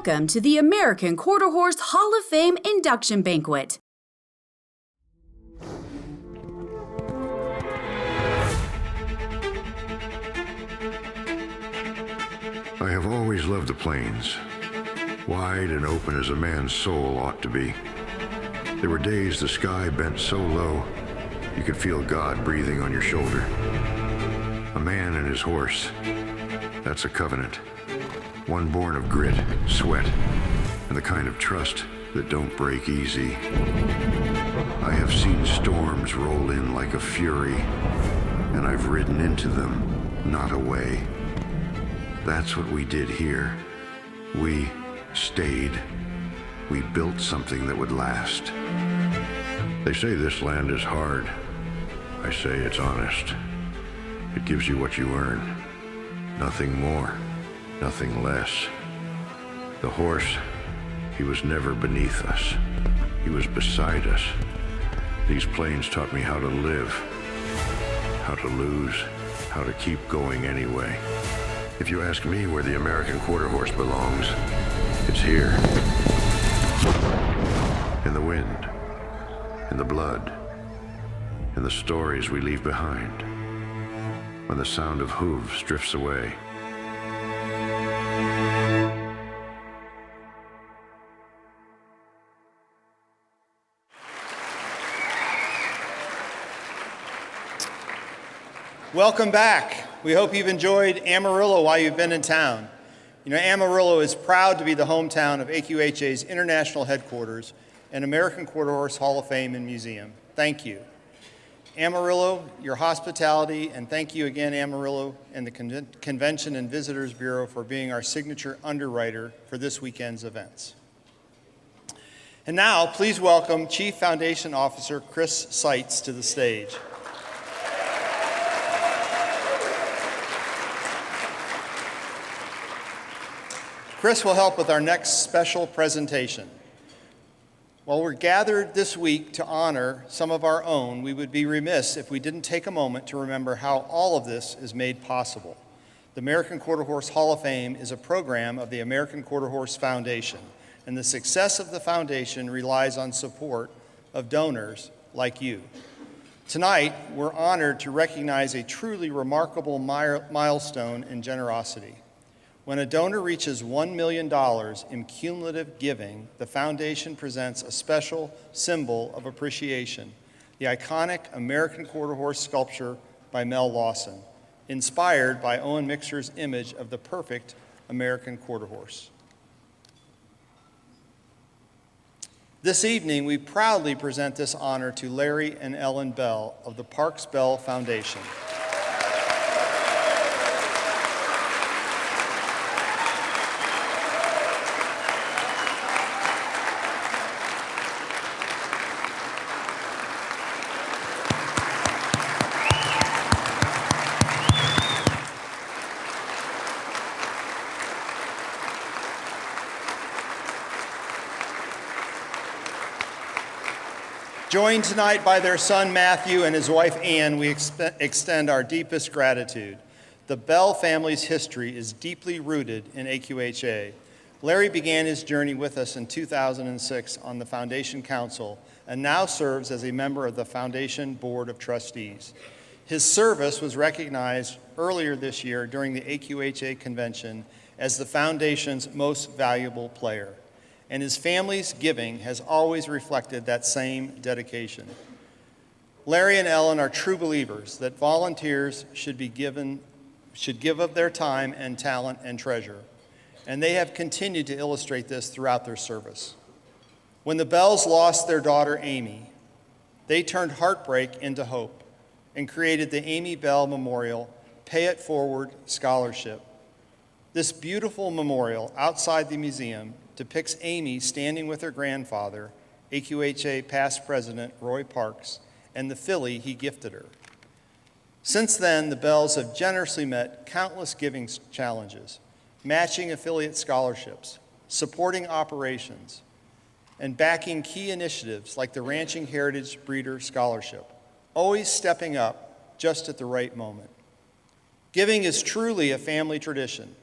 Welcome to the American Quarter Horse Hall of Fame Induction Banquet. I have always loved the plains, wide and open as a man's soul ought to be. There were days the sky bent so low, you could feel God breathing on your shoulder. A man and his horse, that's a covenant. One born of grit, sweat, and the kind of trust that don't break easy. I have seen storms roll in like a fury, and I've ridden into them, not away. That's what we did here. We stayed. We built something that would last. They say this land is hard. I say it's honest. It gives you what you earn. Nothing more, nothing less. The horse, he was never beneath us. He was beside us. These plains taught me how to live, how to lose, how to keep going anyway. If you ask me where the American quarter horse belongs, it's here. In the wind, in the blood, in the stories we leave behind. When the sound of hooves drifts away. Welcome back. We hope you've enjoyed Amarillo while you've been in town. You know, Amarillo is proud to be the hometown of AQHA's international headquarters and American Quarter Horse Hall of Fame and Museum. Thank you. Amarillo, your hospitality, and thank you again, Amarillo and the Convention and Visitors Bureau for being our signature underwriter for this weekend's events. And now, please welcome Chief Foundation Officer Chris Seitz to the stage. Chris will help with our next special presentation. While we're gathered this week to honor some of our own, we would be remiss if we didn't take a moment to remember how all of this is made possible. The American Quarter Horse Hall of Fame is a program of the American Quarter Horse Foundation, and the success of the foundation relies on support of donors like you. Tonight, we're honored to recognize a truly remarkable milestone in generosity. When a donor reaches $1 million in cumulative giving, the foundation presents a special symbol of appreciation, the iconic American Quarter Horse sculpture by Mel Lawson, inspired by Owen Mixer's image of the perfect American Quarter Horse. This evening, we proudly present this honor to Larry and Ellen Bell of the Parks Bell Foundation. Joined tonight by their son Matthew and his wife Ann, we extend our deepest gratitude. The Bell family's history is deeply rooted in AQHA. Larry began his journey with us in 2006 on the Foundation Council and now serves as a member of the Foundation Board of Trustees. His service was recognized earlier this year during the AQHA convention as the Foundation's most valuable player. And his family's giving has always reflected that same dedication. Larry and Ellen are true believers that volunteers should give of their time and talent and treasure, and they have continued to illustrate this throughout their service. When the Bells lost their daughter Amy, they turned heartbreak into hope and created the Amy Bell Memorial Pay It Forward Scholarship. This beautiful memorial outside the museum depicts Amy standing with her grandfather, AQHA past president Roy Parks, and the filly he gifted her. Since then, the Bells have generously met countless giving challenges, matching affiliate scholarships, supporting operations, and backing key initiatives like the Ranching Heritage Breeder Scholarship, always stepping up just at the right moment. Giving is truly a family tradition,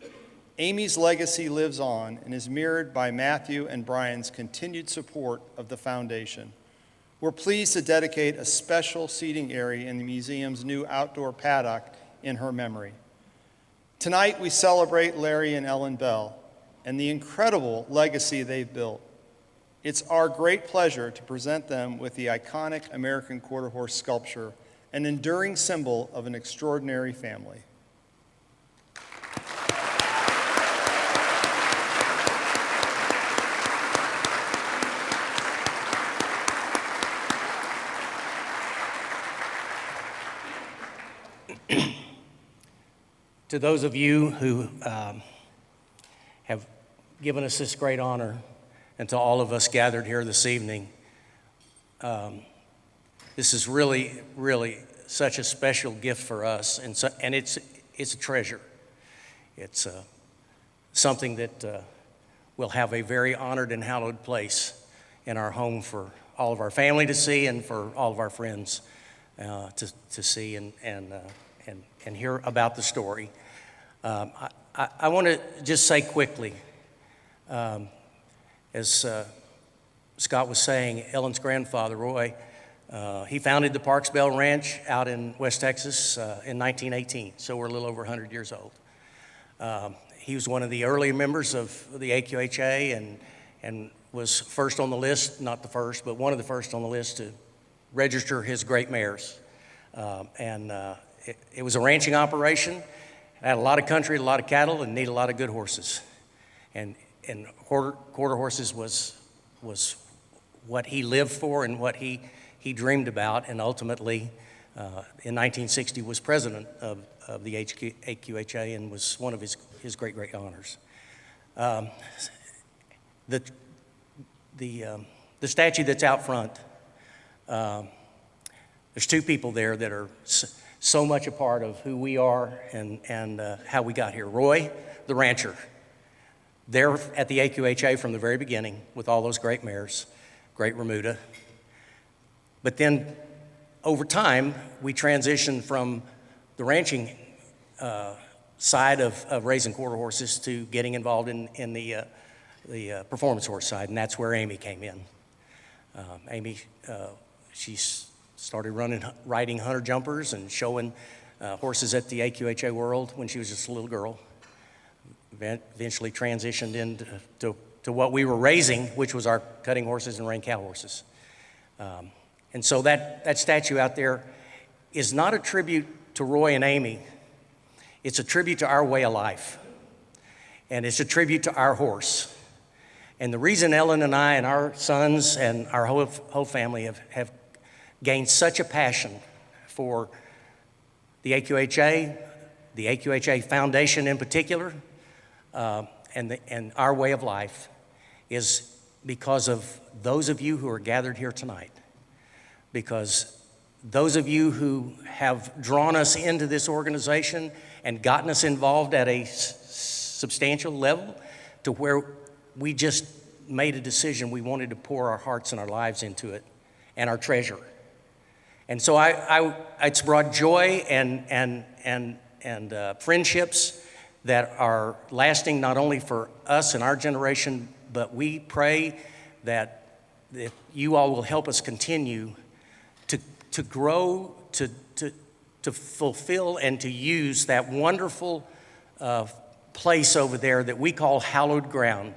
Amy's legacy lives on and is mirrored by Matthew and Brian's continued support of the foundation. We're pleased to dedicate a special seating area in the museum's new outdoor paddock in her memory. Tonight, we celebrate Larry and Ellen Bell and the incredible legacy they've built. It's our great pleasure to present them with the iconic American quarter horse sculpture, an enduring symbol of an extraordinary family. To those of you who have given us this great honor, and to all of us gathered here this evening, this is really, really such a special gift for us, and it's a treasure. It's something that will have a very honored and hallowed place in our home for all of our family to see and for all of our friends to see and hear about the story. I want to just say quickly, as Scott was saying, Ellen's grandfather, Roy, he founded the Parks Bell Ranch out in West Texas in 1918, so we're a little over 100 years old. He was one of the early members of the AQHA and was first on the list, not the first, but one of the first on the list to register his great mares. It was a ranching operation. It had a lot of country, a lot of cattle, and needed a lot of good horses. And quarter horses was what he lived for and what he dreamed about, and ultimately, in 1960, was president of the AQHA and was one of his great honors. The statue that's out front, there's two people there that are so much a part of who we are and how we got here. Roy, the rancher, there at the AQHA from the very beginning with all those great mares, great remuda. But then over time, we transitioned from the ranching side of raising quarter horses to getting involved in the performance horse side, and that's where Amy came in. Amy, she started riding hunter jumpers and showing horses at the AQHA World when she was just a little girl. Eventually transitioned into what we were raising, which was our cutting horses and rein cow horses. And so that statue out there is not a tribute to Roy and Amy. It's a tribute to our way of life. And it's a tribute to our horse. And the reason Ellen and I and our sons and our whole family have gained such a passion for the AQHA Foundation in particular, and our way of life is because of those of you who are gathered here tonight. Because those of you who have drawn us into this organization and gotten us involved at a substantial level to where we just made a decision we wanted to pour our hearts and our lives into it and our treasure. And so it's brought joy and friendships that are lasting not only for us and our generation, but we pray that you all will help us continue to grow, to fulfill and to use that wonderful place over there that we call hallowed ground,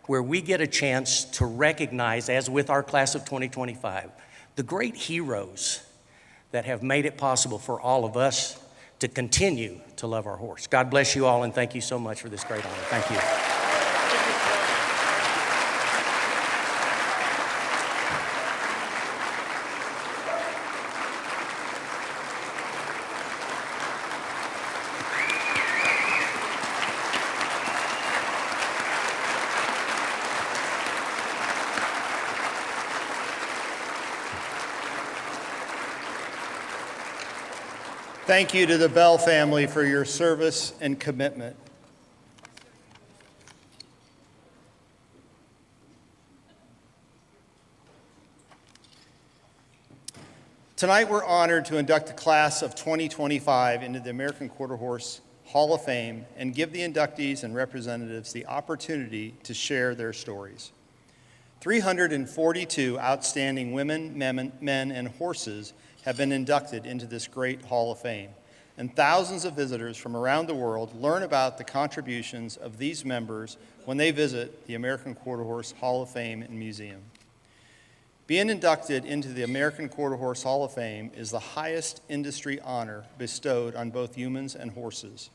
where we get a chance to recognize, as with our class of 2025, the great heroes that have made it possible for all of us to continue to love our horse. God bless you all, and thank you so much for this great honor. Thank you. Thank you to the Bell family for your service and commitment. Tonight, we're honored to induct the class of 2025 into the American Quarter Horse Hall of Fame and give the inductees and representatives the opportunity to share their stories. 342 outstanding women, men, and horses have been inducted into this great Hall of Fame, and thousands of visitors from around the world learn about the contributions of these members when they visit the American Quarter Horse Hall of Fame and Museum. Being inducted into the American Quarter Horse Hall of Fame is the highest industry honor bestowed on both humans and horses.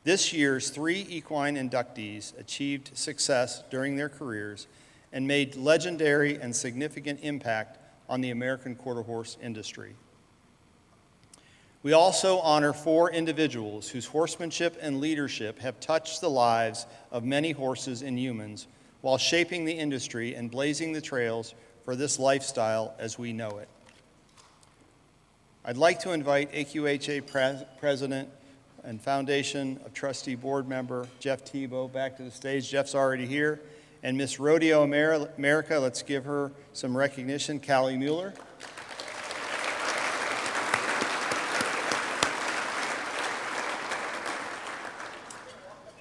This year's 3 equine inductees achieved success during their careers and made legendary and significant impact on the American quarter horse industry. We also honor 4 individuals whose horsemanship and leadership have touched the lives of many horses and humans while shaping the industry and blazing the trails for this lifestyle as we know it. I'd like to invite AQHA President and Foundation of Trustee Board Member Jeff Tebow back to the stage. Jeff's already here. And Miss Rodeo America, let's give her some recognition, Callie Mueller.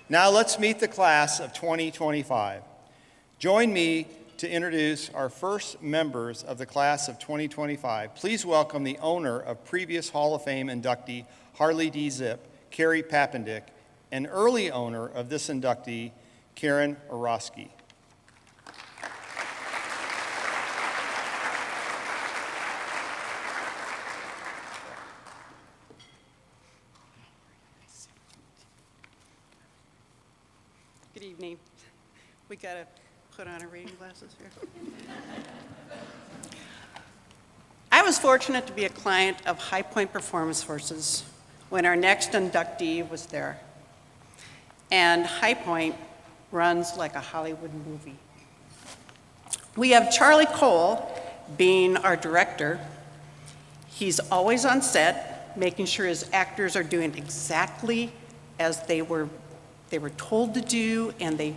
Now let's meet the class of 2025. Join me to introduce our first members of the class of 2025. Please welcome the owner of previous Hall of Fame inductee Harley D. Zip, Carrie Papendick, and early owner of this inductee, Karen Orosky. Good evening. We got to put on our reading glasses here. I was fortunate to be a client of High Point Performance Horses when our next inductee was there. And High Point runs like a Hollywood movie. We have Charlie Cole being our director. He's always on set, making sure his actors are doing exactly as they were told to do, and they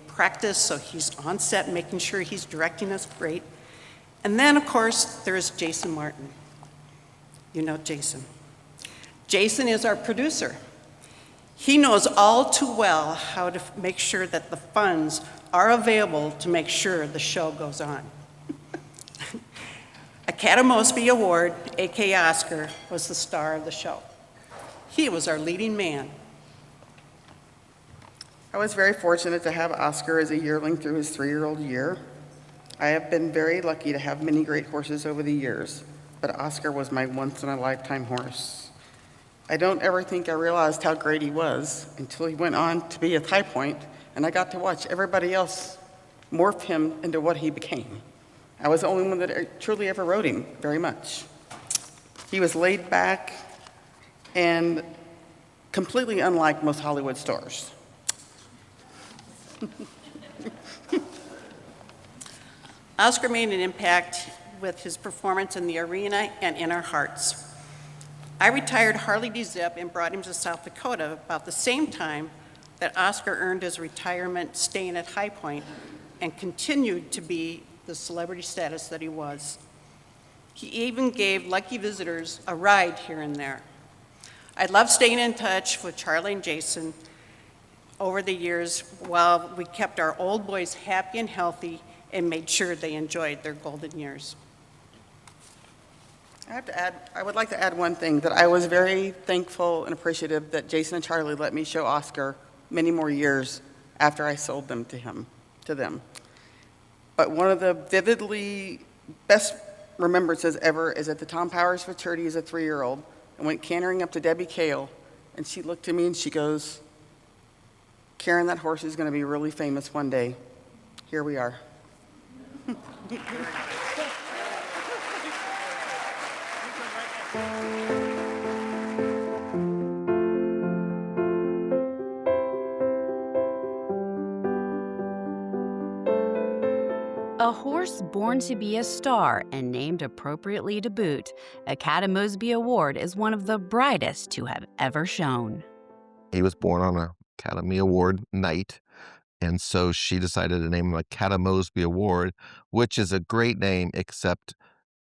practice, so he's on set making sure he's directing us great. And then, of course, there's Jason Martin. You know Jason. Jason is our producer. He knows all too well how to make sure that the funds are available to make sure the show goes on. Academy Mosby Award, aka Oscar, was the star of the show. He was our leading man. I was very fortunate to have Oscar as a yearling through his 3-year-old year. I have been very lucky to have many great horses over the years, but Oscar was my once-in-a-lifetime horse. I don't ever think I realized how great he was until he went on to be at High Point, and I got to watch everybody else morph him into what he became. I was the only one that truly ever rode him very much. He was laid back and completely unlike most Hollywood stars. Oscar made an impact with his performance in the arena and in our hearts. I retired Harley D. Zip and brought him to South Dakota about the same time that Oscar earned his retirement staying at High Point and continued to be the celebrity status that he was. He even gave lucky visitors a ride here and there. I love staying in touch with Charlie and Jason over the years while we kept our old boys happy and healthy and made sure they enjoyed their golden years. I would like to add one thing, that I was very thankful and appreciative that Jason and Charlie let me show Oscar many more years after I sold them to them. But one of the vividly best remembrances ever is at the Tom Powers Futurity as a 3-year-old. I went cantering up to Debbie Cahill, and she looked at me and she goes, "Karen, that horse is going to be really famous one day." Here we are. A horse born to be a star and named appropriately to boot, Academy Mosby Award is one of the brightest to have ever shone. He was born on a Academy Award night, and so she decided to name him Academy Mosby Award, which is a great name, except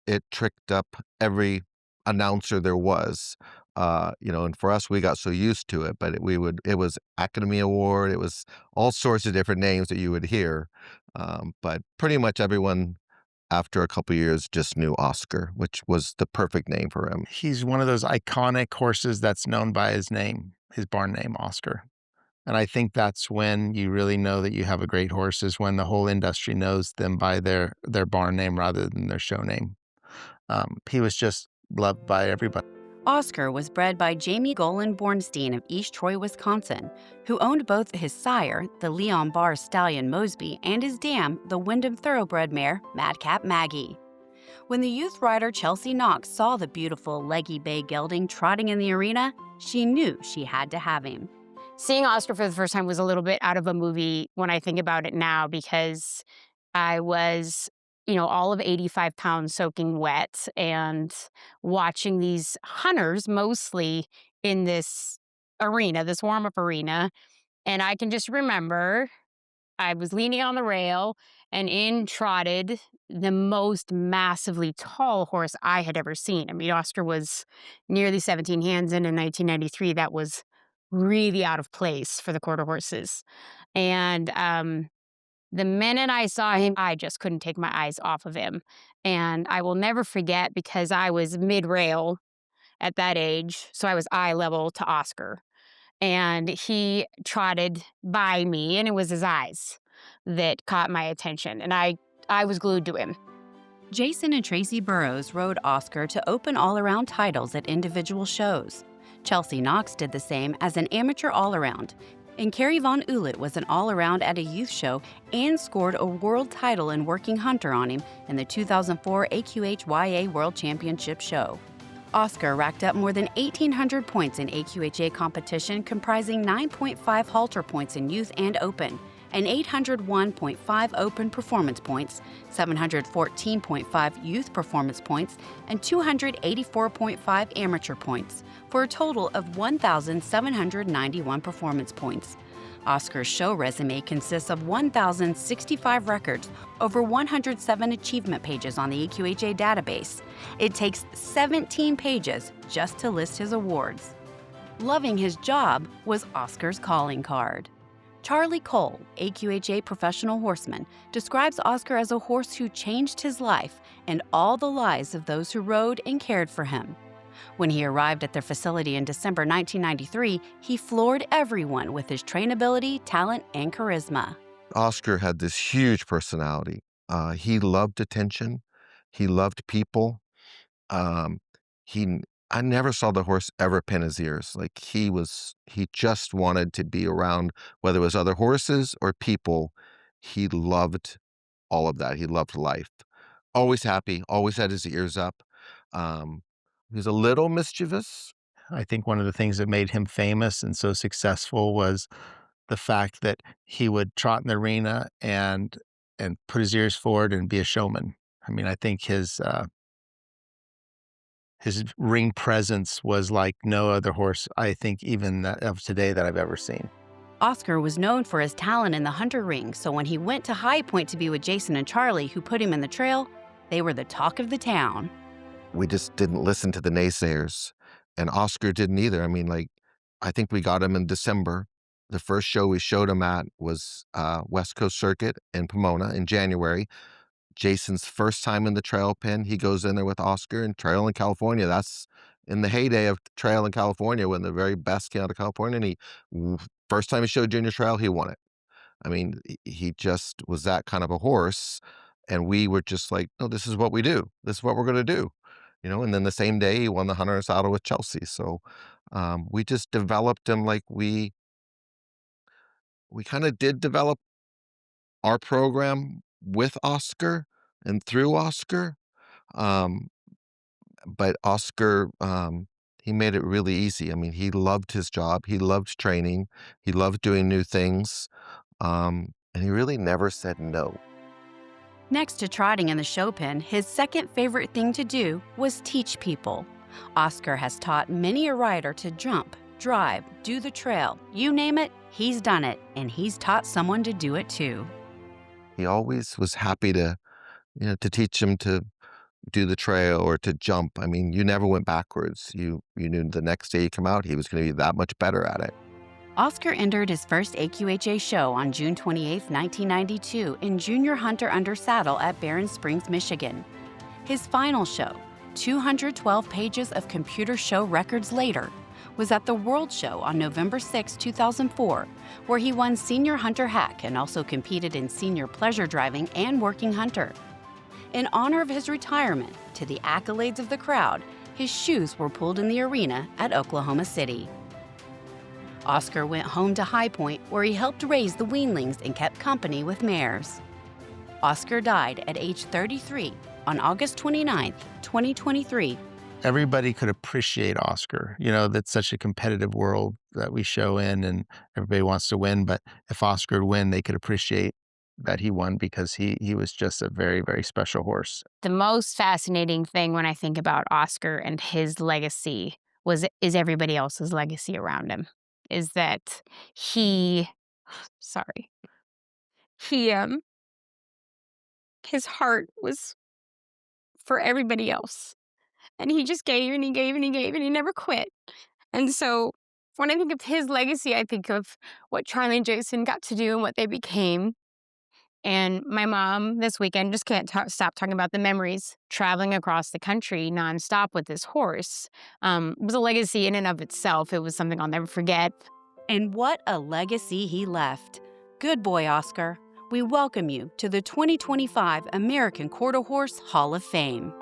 it tricked up every announcer there was. And for us, we got so used to it, but it was Academy Award, it was all sorts of different names that you would hear. But pretty much everyone after a couple years just knew Oscar, which was the perfect name for him. He's one of those iconic horses that's known by his name, his barn name, Oscar. And I think that's when you really know that you have a great horse, is when the whole industry knows them by their barn name rather than their show name. He was just loved by everybody. Oscar was bred by Jamie Golan Bornstein of East Troy, Wisconsin, who owned both his sire, the Leon Bar stallion Mosby, and his dam, the Wyndham Thoroughbred mare, Madcap Maggie. When the youth rider Chelsea Knox saw the beautiful leggy bay gelding trotting in the arena, she knew she had to have him. Seeing Oscar for the first time was a little bit out of a movie when I think about it now, because I was, all of 85 pounds soaking wet and watching these hunters mostly in this arena, this warm-up arena. And I can just remember I was leaning on the rail and in trotted the most massively tall horse I had ever seen. I mean, Oscar was nearly 17 hands in 1993. That was really out of place for the quarter horses. And the minute I saw him, I just couldn't take my eyes off of him. And I will never forget, because I was mid-rail at that age, so I was eye level to Oscar. And he trotted by me, and it was his eyes that caught my attention. And I was glued to him. Jason and Tracy Burrows rode Oscar to open all-around titles at individual shows. Chelsea Knox did the same as an amateur all-around. And Carrie Von Ulett was an all-around at a youth show and scored a world title in Working Hunter on him in the 2004 AQHYA World Championship show. Oscar racked up more than 1,800 points in AQHA competition, comprising 9.5 halter points in youth and open, and 801.5 open performance points, 714.5 youth performance points, and 284.5 amateur points, for a total of 1,791 performance points. Oscar's show resume consists of 1,065 records, over 107 achievement pages on the AQHA database. It takes 17 pages just to list his awards. Loving his job was Oscar's calling card. Charlie Cole, AQHA professional horseman, describes Oscar as a horse who changed his life and all the lives of those who rode and cared for him. When he arrived at their facility in December 1993, he floored everyone with his trainability, talent, and charisma. Oscar had this huge personality. He loved attention. He loved people. Um, I never saw the horse ever pin his ears. Like he just wanted to be around, whether it was other horses or people. He loved all of that. He loved life. Always happy, always had his ears up. He was a little mischievous. I think one of the things that made him famous and so successful was the fact that he would trot in the arena and put his ears forward and be a showman. I mean, I think his ring presence was like no other horse, I think, even of today that I've ever seen. Oscar was known for his talent in the hunter ring, so when he went to High Point to be with Jason and Charlie, who put him in the trail, they were the talk of the town. We just didn't listen to the naysayers, and Oscar didn't either. I mean, I think we got him in December. The first show we showed him at was West Coast Circuit in Pomona in January. Jason's first time in the trail pen, he goes in there with Oscar, and trail in California, that's in the heyday of trail in California when the very best came out of California, and first time he showed junior trail, he won it. I mean, he just was that kind of a horse, and we were just like, no, this is what we do. This is what we're going to do. And then the same day he won the Hunter Saddle with Chelsea. So we just developed him like we kind of did develop our program with Oscar and through Oscar. But Oscar, he made it really easy. I mean, he loved his job. He loved training. He loved doing new things. And he really never said no. Next to trotting in the show pen, his second favorite thing to do was teach people. Oscar has taught many a rider to jump, drive, do the trail. You name it, he's done it, and he's taught someone to do it too. He always was happy to teach them to do the trail or to jump. I mean, you never went backwards. You knew the next day you come out, he was going to be that much better at it. Oscar entered his first AQHA show on June 28, 1992, in Junior Hunter Under Saddle at Barron Springs, Michigan. His final show, 212 pages of computer show records later, was at the World Show on November 6, 2004, where he won Senior Hunter Hack and also competed in Senior Pleasure Driving and Working Hunter. In honor of his retirement, to the accolades of the crowd, his shoes were pulled in the arena at Oklahoma City. Oscar went home to High Point, where he helped raise the weanlings and kept company with mares. Oscar died at age 33 on August 29, 2023. Everybody could appreciate Oscar. You know, that's such a competitive world that we show in, and everybody wants to win. But if Oscar would win, they could appreciate that he won because he was just a very, very special horse. The most fascinating thing when I think about Oscar and his legacy is everybody else's legacy around him. Is that he his heart was for everybody else. And he just gave and he gave and he gave and he never quit. And so when I think of his legacy, I think of what Charlie and Jason got to do and what they became. And my mom this weekend just can't stop talking about the memories traveling across the country nonstop with this horse. It was a legacy in and of itself. It was something I'll never forget. And what a legacy he left. Good boy, Oscar. We welcome you to the 2025 American Quarter Horse Hall of Fame.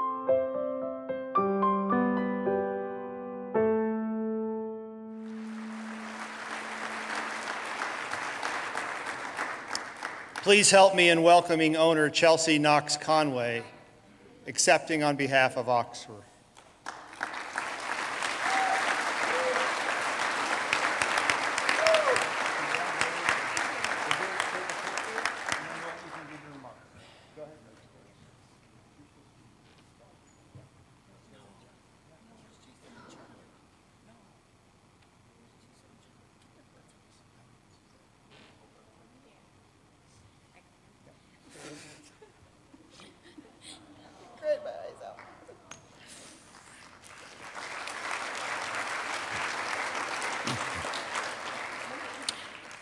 Please help me in welcoming owner Chelsea Knox Conway, accepting on behalf of Oscar.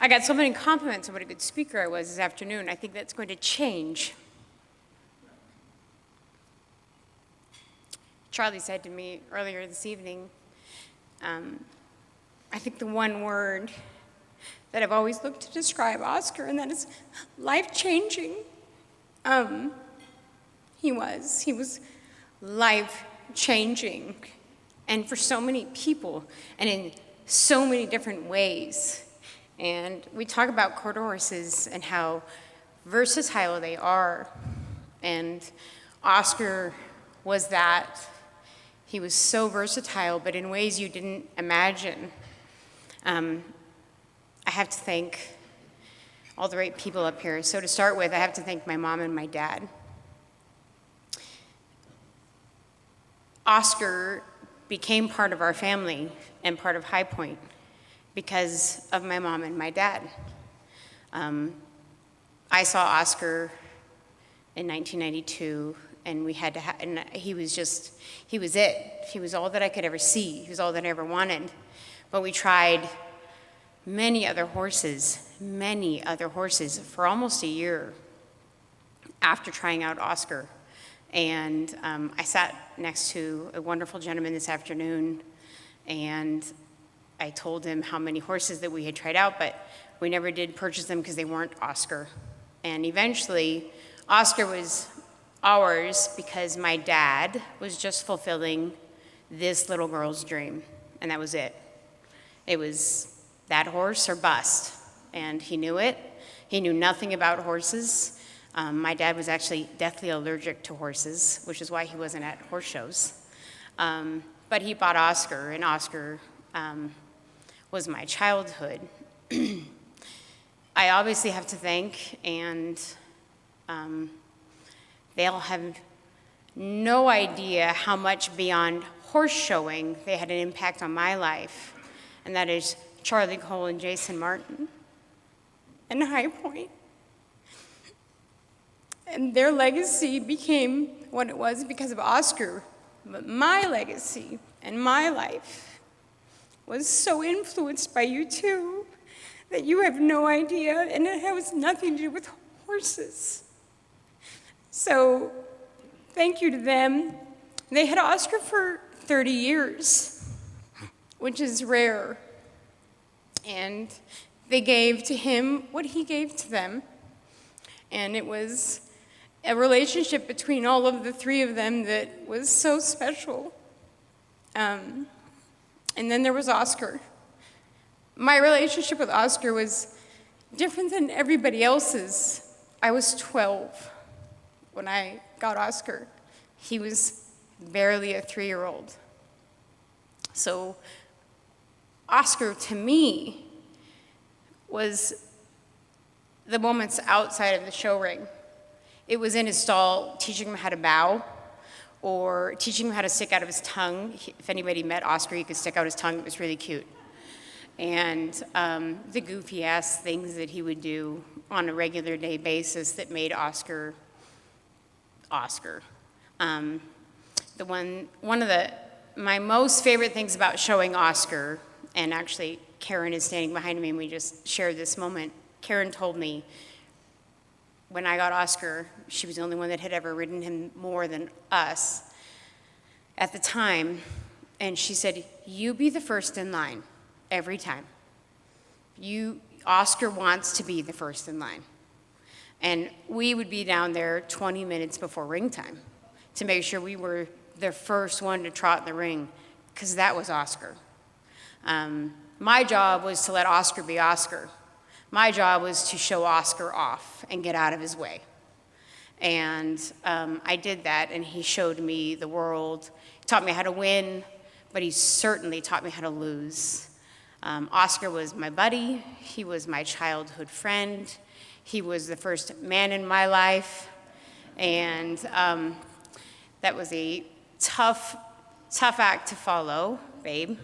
I got so many compliments on what a good speaker I was this afternoon. I think that's going to change. Charlie said to me earlier this evening, I think the one word that I've always looked to describe Oscar, and that is life-changing. He was life-changing, and for so many people, and in so many different ways. And we talk about quarter horses and how versatile they are. And Oscar was that. He was so versatile, but in ways you didn't imagine. I have to thank all the right people up here. So to start with, I have to thank my mom and my dad. Oscar became part of our family and part of High Point because of my mom and my dad. I saw Oscar in 1992, and we had to and he was it. He was all that I could ever see. He was all that I ever wanted. But we tried many other horses for almost a year after trying out Oscar. And I sat next to a wonderful gentleman this afternoon, and I told him how many horses that we had tried out, but we never did purchase them because they weren't Oscar. And eventually, Oscar was ours because my dad was just fulfilling this little girl's dream, and that was it. It was that horse or bust, and he knew it. He knew nothing about horses. My dad was actually deathly allergic to horses, which is why he wasn't at horse shows. But he bought Oscar, and Oscar was my childhood. I obviously have to thank, and they'll have no idea how much beyond horse showing they had an impact on my life, and that is Charlie Cole and Jason Martin and High Point. And their legacy became what it was because of Oscar, but my legacy and my life was so influenced by you two that you have no idea, and it has nothing to do with horses. So thank you to them. They had Oscar for 30 years, which is rare. And they gave to him what he gave to them. And it was a relationship between all of the three of them that was so special. And then there was Oscar. My relationship with Oscar was different than everybody else's. I was 12 when I got Oscar. He was barely a 3-year-old. So Oscar, to me, was the moments outside of the show ring. It was in his stall, teaching him how to bow, or teaching him how to stick out of his tongue. If anybody met Oscar, he could stick out his tongue. It was really cute. And the goofy-ass things that he would do on a regular day basis that made Oscar, Oscar. One of my most favorite things about showing Oscar, and actually Karen is standing behind me and we just shared this moment. Karen told me when I got Oscar, she was the only one that had ever ridden him more than us at the time, and she said, "You be the first in line every time. Oscar wants to be the first in line." And we would be down there 20 minutes before ring time to make sure we were the first one to trot in the ring, because that was Oscar. My job was to let Oscar be Oscar. My job was to show Oscar off and get out of his way. And I did that, and he showed me the world. He taught me how to win, but he certainly taught me how to lose. Oscar was my buddy. He was my childhood friend. He was the first man in my life. And that was a tough act to follow, babe.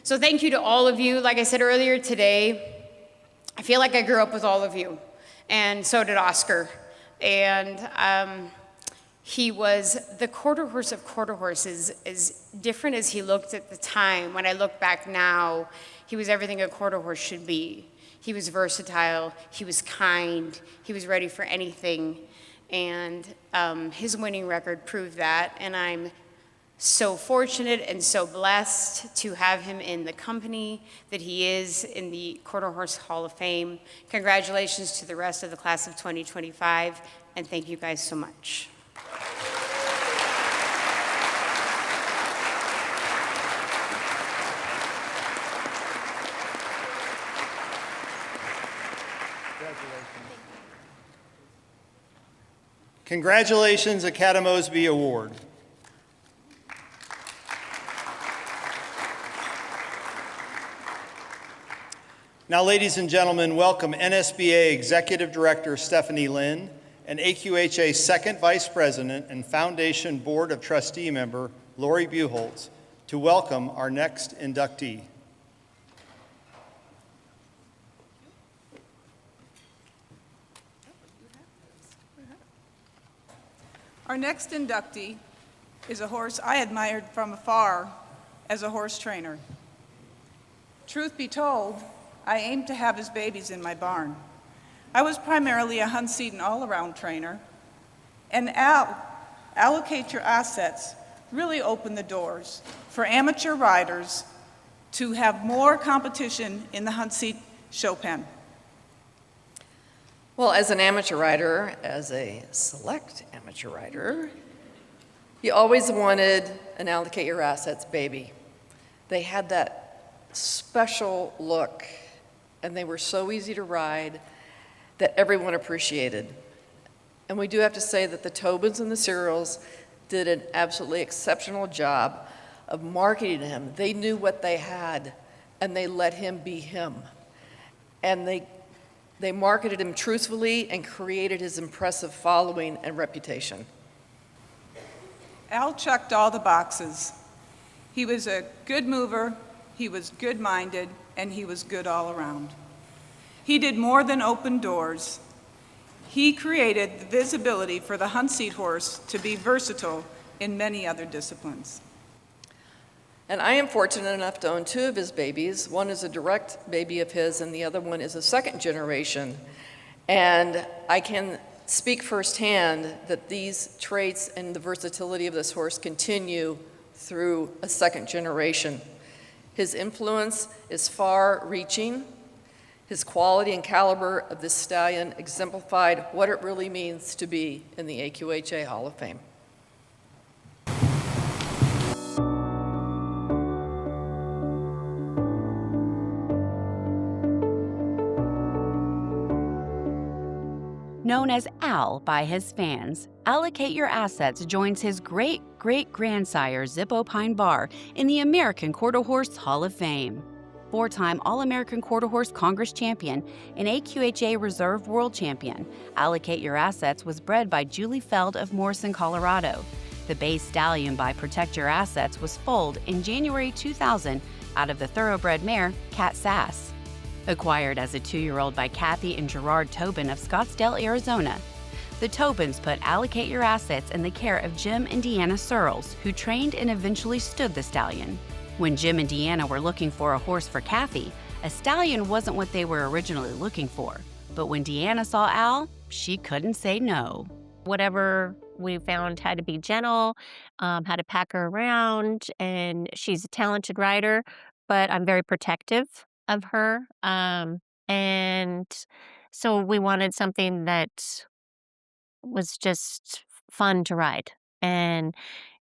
So thank you to all of you. Like I said earlier today, I feel like I grew up with all of you, and so did Oscar. And he was the quarter horse of quarter horses, as different as he looked at the time. When I look back now, he was everything a quarter horse should be. He was versatile, he was kind, he was ready for anything. And his winning record proved that, and I'm so fortunate and so blessed to have him in the company that he is in the Quarter Horse Hall of Fame. Congratulations to the rest of the class of 2025, and thank you guys so much. Congratulations, Academosby Award. Now, ladies and gentlemen, welcome NSBA Executive Director Stephanie Lynn and AQHA Second Vice President and Foundation Board of Trustee member Lori Buchholz to welcome our next inductee. Our next inductee is a horse I admired from afar as a horse trainer. Truth be told, I aimed to have his babies in my barn. I was primarily a hunt, seat, and all-around trainer, and allocate your assets really opened the doors for amateur riders to have more competition in the hunt, seat show pen. Well, as an amateur rider, as a select amateur rider, you always wanted an allocate your assets baby. They had that special look, and they were so easy to ride that everyone appreciated. And we do have to say that the Tobins and the Cyrils did an absolutely exceptional job of marketing him. They knew what they had, and they let him be him. And they marketed him truthfully and created his impressive following and reputation. Al checked all the boxes. He was a good mover, he was good-minded, and he was good all around. He did more than open doors. He created the visibility for the hunt seat horse to be versatile in many other disciplines. And I am fortunate enough to own two of his babies. One is a direct baby of his, and the other one is a second generation. And I can speak firsthand that these traits and the versatility of this horse continue through a second generation. His influence is far-reaching. His quality and caliber of this stallion exemplified what it really means to be in the AQHA Hall of Fame. Known as Al by his fans, Allocate Your Assets joins his great-great-grandsire Zippo Pine Bar in the American Quarter Horse Hall of Fame. Four-time All-American Quarter Horse Congress champion and AQHA Reserve World Champion, Allocate Your Assets was bred by Julie Feld of Morrison, Colorado. The base stallion by Protect Your Assets was foaled in January 2000 out of the thoroughbred mare Cat Sass. Acquired as a 2-year-old by Kathy and Gerard Tobin of Scottsdale, Arizona. The Tobins put Allocate Your Assets in the care of Jim and Deanna Searles, who trained and eventually stood the stallion. When Jim and Deanna were looking for a horse for Kathy, a stallion wasn't what they were originally looking for. But when Deanna saw Al, she couldn't say no. Whatever we found had to be gentle, had to pack her around, and she's a talented rider, but I'm very protective of her. And so we wanted something that was just fun to ride, and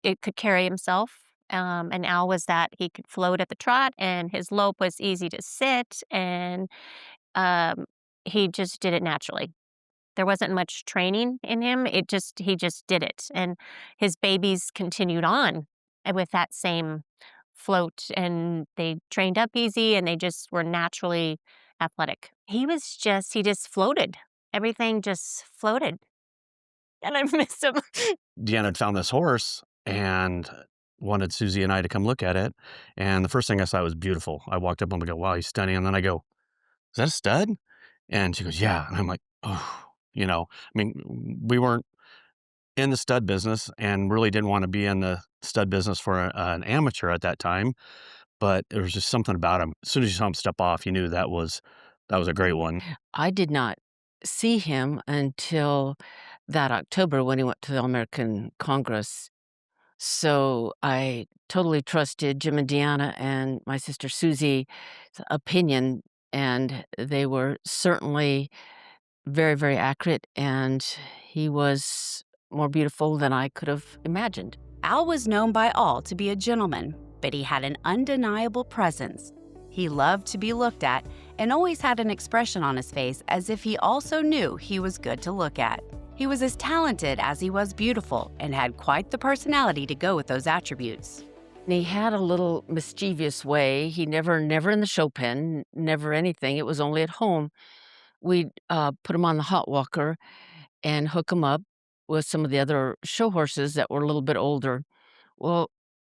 it could carry himself. And Al was that. He could float at the trot, and his lope was easy to sit, and he just did it naturally. There wasn't much training in him. He just did it. And his babies continued on with that same float, and they trained up easy, and they just were naturally athletic. He just floated. Everything just floated. And I miss him. Deanna had found this horse and wanted Susie and I to come look at it. And the first thing I saw was beautiful. I walked up and I go, wow, he's stunning. And then I go, is that a stud? And she goes, yeah. And I'm like, oh, we weren't in the stud business and really didn't want to be in the stud business for an amateur at that time. But there was just something about him. As soon as you saw him step off, you knew that was a great one. I did not see him until that October when he went to the All-American Congress. So I totally trusted Jim and Deanna and my sister Susie's opinion, and they were certainly very, very accurate, and he was more beautiful than I could have imagined. Al was known by all to be a gentleman, but he had an undeniable presence. He loved to be looked at and always had an expression on his face as if he also knew he was good to look at. He was as talented as he was beautiful and had quite the personality to go with those attributes. He had a little mischievous way. He never in the show pen, never anything. It was only at home. We'd put him on the hot walker and hook him up with some of the other show horses that were a little bit older. Well,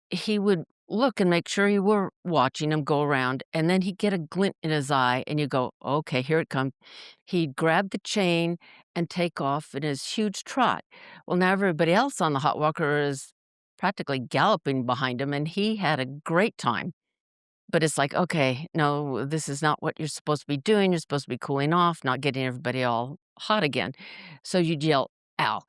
he would look and make sure you were watching him go around, and then he'd get a glint in his eye, and you go, okay, here it comes. He'd grab the chain and take off in his huge trot. Well, now everybody else on the hot walker is practically galloping behind him, and he had a great time. But it's like, okay, no, this is not what you're supposed to be doing. You're supposed to be cooling off, not getting everybody all hot again. So you'd yell, Al.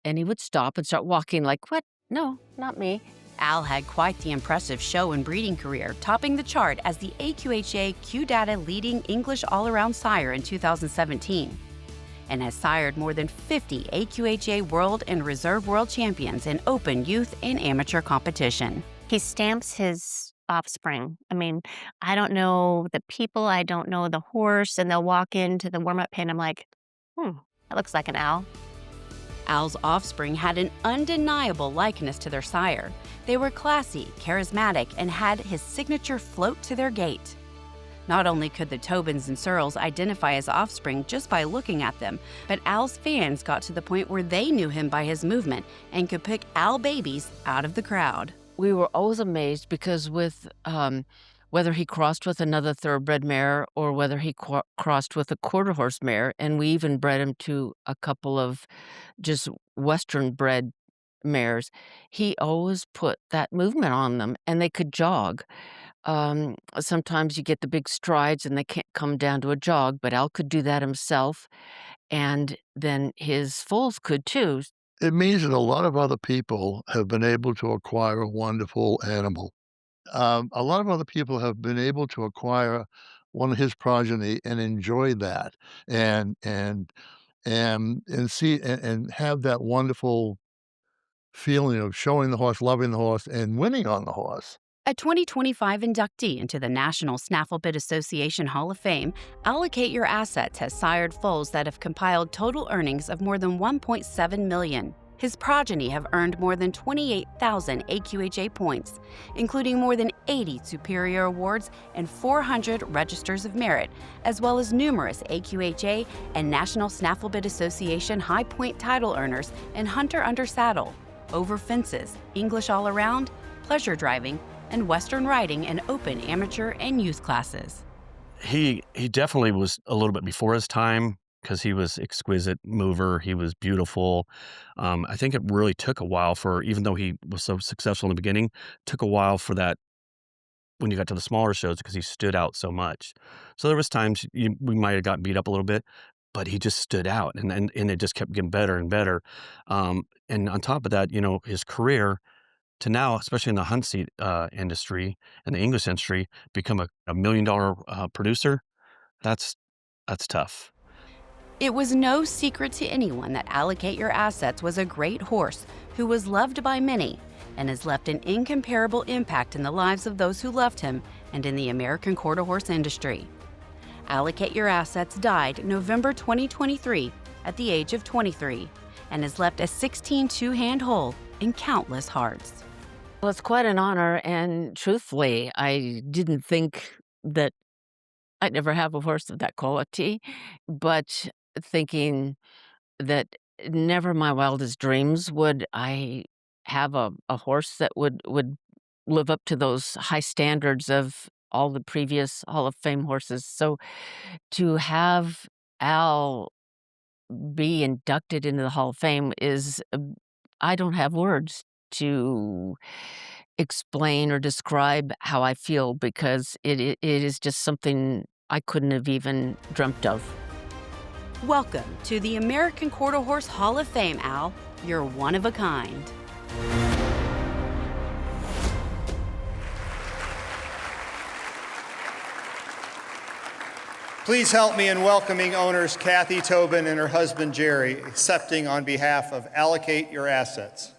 And he would stop and start walking like, what? No, not me. Al had quite the impressive show and breeding career, topping the chart as the AQHA Q-Data leading English all-around sire in 2017, and has sired more than 50 AQHA World and Reserve World Champions in open, youth, and amateur competition. He stamps his offspring. I mean, I don't know the people, I don't know the horse, and they'll walk into the warm-up pen. I'm like, that looks like an Al. Al's offspring had an undeniable likeness to their sire. They were classy, charismatic, and had his signature float to their gait. Not only could the Tobins and Searles identify his offspring just by looking at them, but Al's fans got to the point where they knew him by his movement and could pick Al babies out of the crowd. We were always amazed because with whether he crossed with another thoroughbred mare or whether he crossed with a quarter horse mare. And we even bred him to a couple of just Western bred mares. He always put that movement on them and they could jog. Sometimes you get the big strides and they can't come down to a jog, but Al could do that himself. And then his foals could too. It means that a lot of other people have been able to acquire a wonderful animal. A lot of other people have been able to acquire one of his progeny and enjoy that and see and have that wonderful feeling of showing the horse, loving the horse, and winning on the horse. A 2025 inductee into the National Snafflebit Association Hall of Fame, Allocate Your Assets has sired foals that have compiled total earnings of more than $1.7 million. His progeny have earned more than 28,000 AQHA points, including more than 80 Superior Awards and 400 Registers of Merit, as well as numerous AQHA and National Snafflebit Association High Point title earners in Hunter Under Saddle, Over Fences, English All Around, Pleasure Driving, and Western Riding in open amateur and youth classes. He definitely was a little bit before his time because he was exquisite mover. He was beautiful. I think it really took a while for, even though he was so successful in the beginning, took a while for that when you got to the smaller shows because he stood out so much. So there was times we might have gotten beat up a little bit, but he just stood out and it just kept getting better and better. And on top of that, his career to now, especially in the hunt seat industry and the English industry, become a $1 million producer. That's tough. It was no secret to anyone that Allocate Your Assets was a great horse who was loved by many and has left an incomparable impact in the lives of those who loved him and in the American quarter horse industry. Allocate Your Assets died November 2023 at the age of 23 and has left a 16 two-hand hole in countless hearts. Well, it's quite an honor, and truthfully, I didn't think that I'd never have a horse of that quality, but thinking that never in my wildest dreams would I have a horse that would live up to those high standards of all the previous Hall of Fame horses. So to have Al be inducted into the Hall of Fame is, I don't have words to explain or describe how I feel because it is just something I couldn't have even dreamt of. Welcome to the American Quarter Horse Hall of Fame, Al. You're one of a kind. Please help me in welcoming owners Kathy Tobin and her husband Jerry, accepting on behalf of Allocate Your Assets.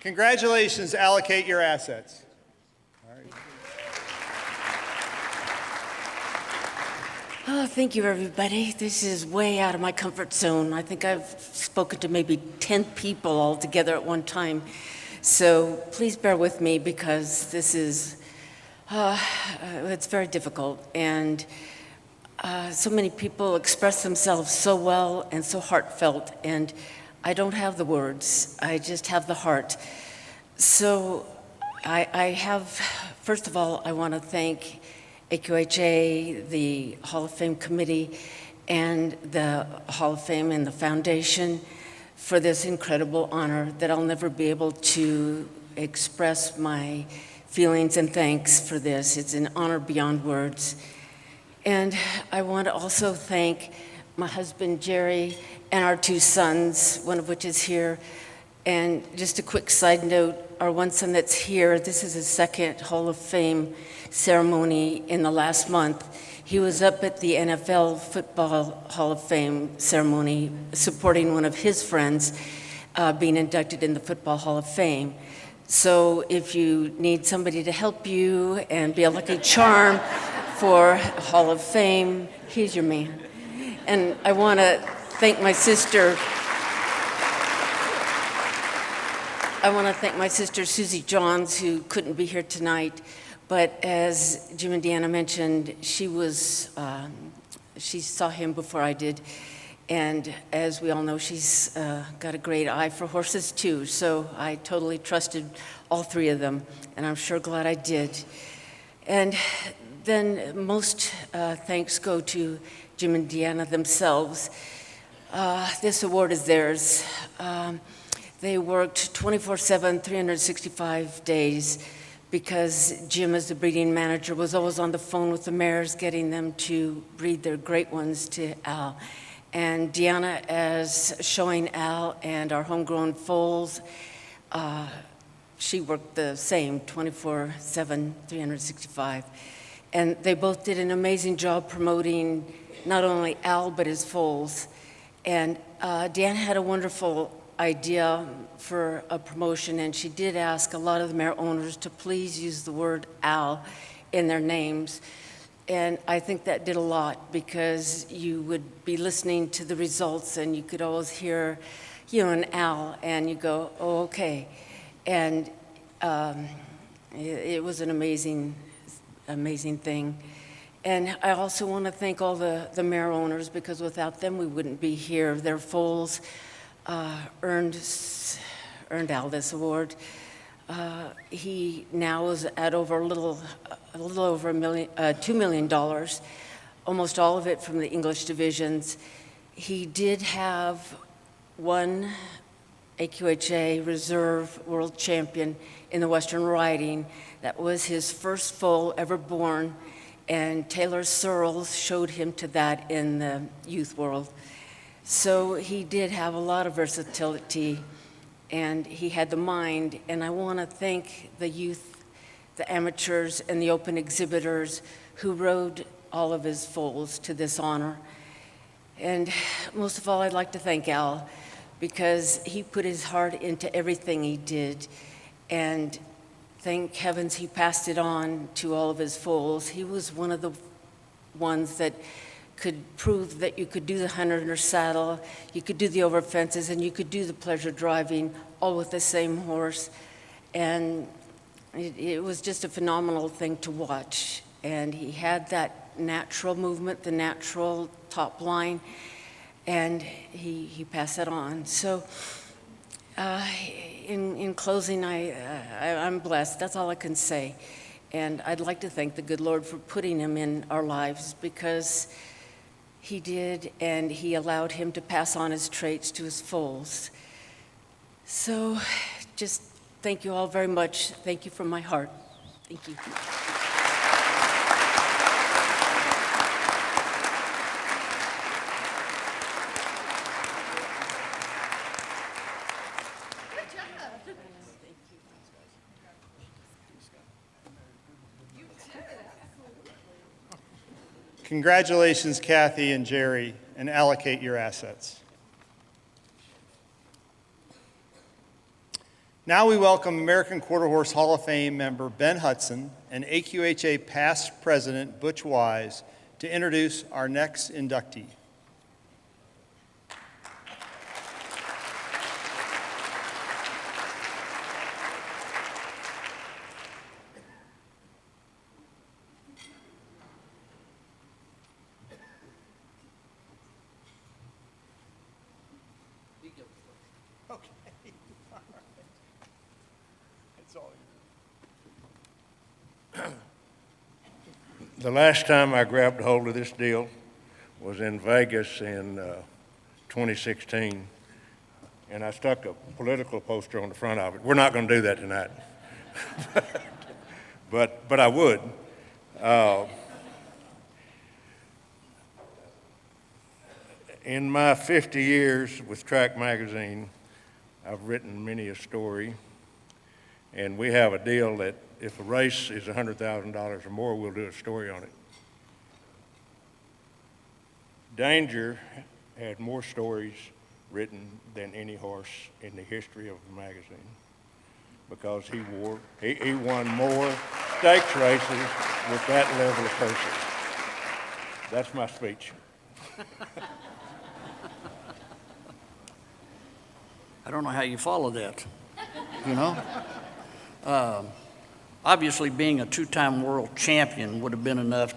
Congratulations, Allocate Your Assets. All right. Oh, thank you, everybody. This is way out of my comfort zone. I think I've spoken to maybe 10 people all together at one time. So please bear with me because this is, it's very difficult. And so many people express themselves so well and so heartfelt, and I don't have the words, I just have the heart. So I have, first of all, I want to thank AQHA, the Hall of Fame Committee, and the Hall of Fame and the Foundation for this incredible honor that I'll never be able to express my feelings and thanks for this. It's an honor beyond words. And I want to also thank my husband, Jerry, and our two sons, one of which is here, And just a quick side note, our one son that's here, this is his second Hall of Fame ceremony in the last month. He was up at the NFL Football Hall of Fame ceremony supporting one of his friends being inducted in the Football Hall of Fame. So if you need somebody to help you and be a lucky charm for Hall of Fame, he's your man. And I want to thank my sister. I want to thank my sister, Susie Johns, who couldn't be here tonight. But as Jim and Deanna mentioned, she saw him before I did. And as we all know, she's got a great eye for horses too. So I totally trusted all three of them, and I'm sure glad I did. And then most thanks go to Jim and Deanna themselves. This award is theirs. They worked 24/7, 365 days, because Jim, as the breeding manager, was always on the phone with the mares, getting them to breed their great ones to Al. And Deanna, as showing Al and our homegrown foals, she worked the same 24/7, 365. And they both did an amazing job promoting not only Al, but his foals. And Deanna had a wonderful idea for a promotion, and she did ask a lot of the mare owners to please use the word Al in their names. And I think that did a lot, because you would be listening to the results and you could always hear, an Al, and you go, oh, okay. And it was an amazing thing. And I also want to thank all the mare owners, because without them we wouldn't be here. Their foals earned Al this award. He now is at a little over $2 million, almost all of it from the English divisions. He did have one AQHA Reserve World Champion in the Western Riding. That was his first foal ever born, and Taylor Searles showed him to that in the youth world. So he did have a lot of versatility, and he had the mind. And I want to thank the youth, the amateurs, and the open exhibitors who rode all of his foals to this honor. And most of all, I'd like to thank Al, because he put his heart into everything he did. And thank heavens he passed it on to all of his foals. He was one of the ones that could prove that you could do the hunter saddle, you could do the over fences, and you could do the pleasure driving, all with the same horse. And it was just a phenomenal thing to watch. And he had that natural movement, the natural top line, and he passed that on. So in closing, I'm blessed. That's all I can say. And I'd like to thank the good Lord for putting him in our lives, because he did, and he allowed him to pass on his traits to his foals. So just thank you all very much. Thank you from my heart. Thank you. Congratulations, Kathy and Jerry, and allocate your assets. Now we welcome American Quarter Horse Hall of Fame member Ben Hudson and AQHA past president Butch Wise to introduce our next inductee. The last time I grabbed hold of this deal was in Vegas in 2016, and I stuck a political poster on the front of it. We're not going to do that tonight, but I would. In my 50 years with Track Magazine, I've written many a story, and we have a deal that if a race is $100,000 or more, we'll do a story on it. Danjer had more stories written than any horse in the history of the magazine, because he won more stakes races with that level of person. That's my speech. I don't know how you follow that, you know? Obviously, being a two-time world champion would have been enough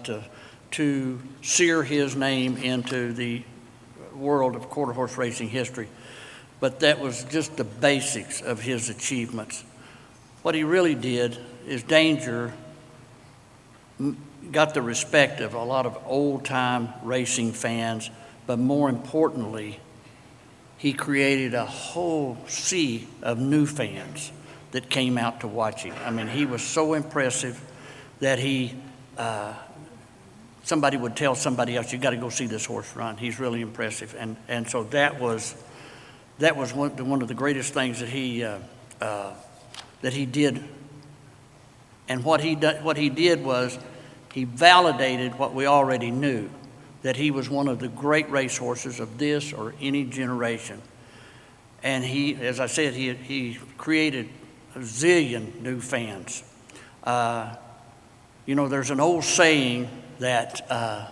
to sear his name into the world of quarter horse racing history. But that was just the basics of his achievements. What he really did is Danjer got the respect of a lot of old-time racing fans, but more importantly, he created a whole sea of new fans that came out to watch him. I mean, he was so impressive that somebody would tell somebody else, you got to go see this horse run. He's really impressive. And so that was one of the greatest things that he did. And what he did was he validated what we already knew, that he was one of the great racehorses of this or any generation. And he, as I said, he created a zillion new fans. You know, there's an old saying that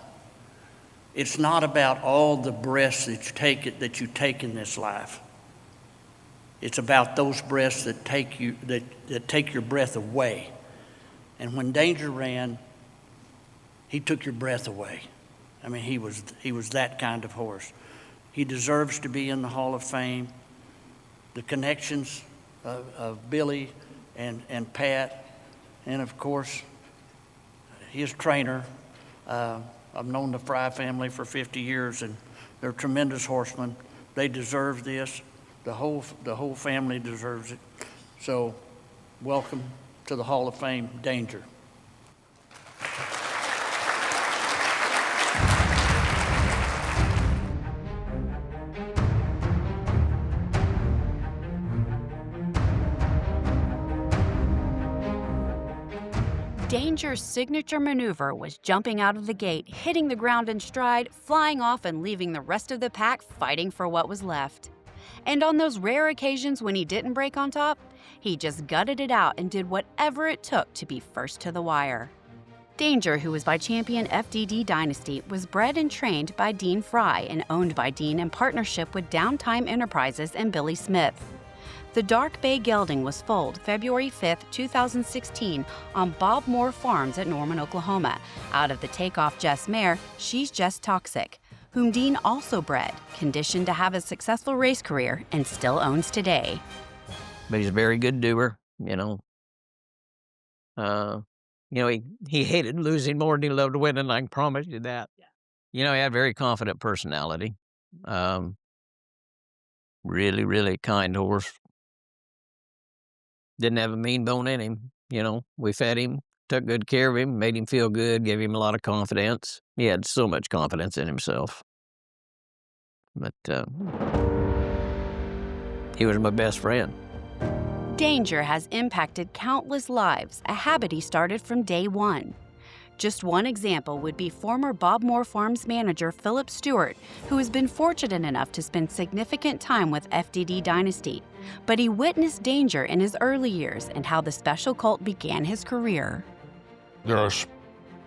it's not about all the breaths that you take in this life. It's about those breaths that take your breath away. And when Danjer ran, he took your breath away. I mean, he was that kind of horse. He deserves to be in the Hall of Fame. The connections of Billy and Pat, and of course, his trainer. I've known the Fry family for 50 years, and they're tremendous horsemen. They deserve this. The whole family deserves it. So, welcome to the Hall of Fame, Danjer. Danjer's signature maneuver was jumping out of the gate, hitting the ground in stride, flying off and leaving the rest of the pack fighting for what was left. And on those rare occasions when he didn't break on top, he just gutted it out and did whatever it took to be first to the wire. Danjer, who was by champion FDD Dynasty, was bred and trained by Dean Fry and owned by Dean in partnership with Downtime Enterprises and Billy Smith. The Dark Bay gelding was foaled February 5, 2016 on Bob Moore Farms at Norman, Oklahoma, out of the Takeoff Jess mare, She's Just Toxic, whom Dean also bred, conditioned to have a successful race career, and still owns today. But he's a very good doer, you know. He hated losing more than he loved winning, I can promise you that. Yeah. You know, he had a very confident personality. Really, really kind horse. Didn't have a mean bone in him, you know. We fed him, took good care of him, made him feel good, gave him a lot of confidence. He had so much confidence in himself. But he was my best friend. Danjer has impacted countless lives, a habit he started from day one. Just one example would be former Bob Moore Farms manager Philip Stewart, who has been fortunate enough to spend significant time with FDD Dynasty. But he witnessed Danjer in his early years and how the special colt began his career. There are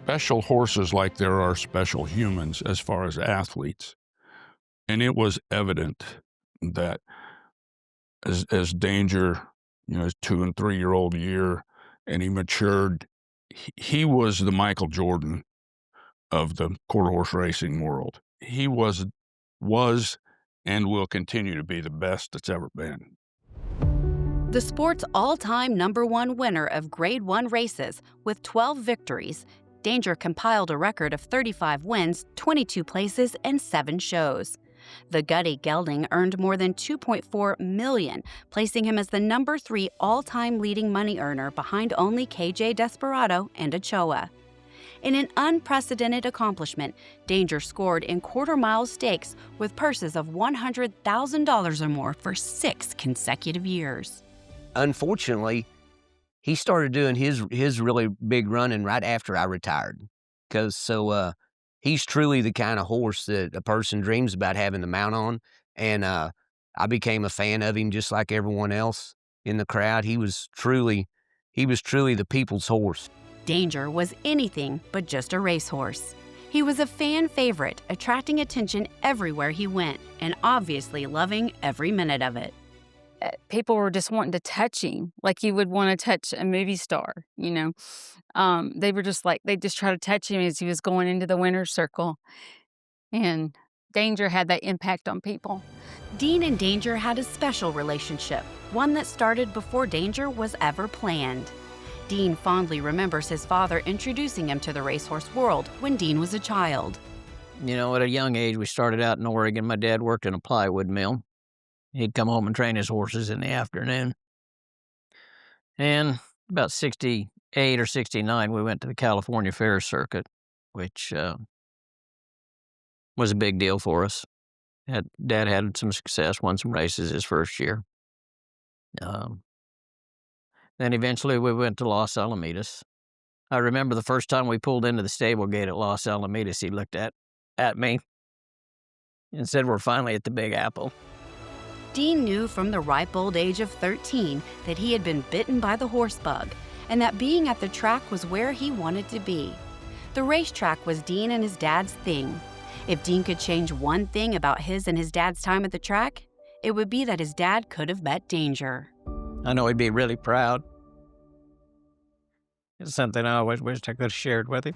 special horses like there are special humans as far as athletes. And it was evident that as Danjer, you know, his 2- and 3-year-old year, and he matured, he was the Michael Jordan of the quarter horse racing world. He was and will continue to be the best that's ever been. The sport's all-time #1 winner of Grade 1 races with 12 victories, Danjer compiled a record of 35 wins, 22 places, and 7 shows. The gutty gelding earned more than $2.4 million, placing him as the #3 all-time leading money earner behind only KJ Desperado and Ochoa. In an unprecedented accomplishment, Danjer scored in quarter-mile stakes with purses of $100,000 or more for 6 consecutive years. Unfortunately, he started doing his really big running right after I retired. He's truly the kind of horse that a person dreams about having the mount on. And I became a fan of him just like everyone else in the crowd. He was truly the people's horse. Danjer was anything but just a racehorse. He was a fan favorite, attracting attention everywhere he went, and obviously loving every minute of it. People were just wanting to touch him, like you would want to touch a movie star, you know. They just try to touch him as he was going into the winner's circle. And Danjer had that impact on people. Dean and Danjer had a special relationship, one that started before Danjer was ever planned. Dean fondly remembers his father introducing him to the racehorse world when Dean was a child. You know, at a young age, we started out in Oregon. My dad worked in a plywood mill. He'd come home and train his horses in the afternoon. And about 68 or 69, we went to the California Fair Circuit, which was a big deal for us. Dad had some success, won some races his first year. Then eventually we went to Los Alamitos. I remember the first time we pulled into the stable gate at Los Alamitos, he looked at me and said, "We're finally at the Big Apple." Dean knew from the ripe old age of 13 that he had been bitten by the horse bug, and that being at the track was where he wanted to be. The racetrack was Dean and his dad's thing. If Dean could change one thing about his and his dad's time at the track, it would be that his dad could have met Danjer. I know he'd be really proud. It's something I always wished I could have shared with him.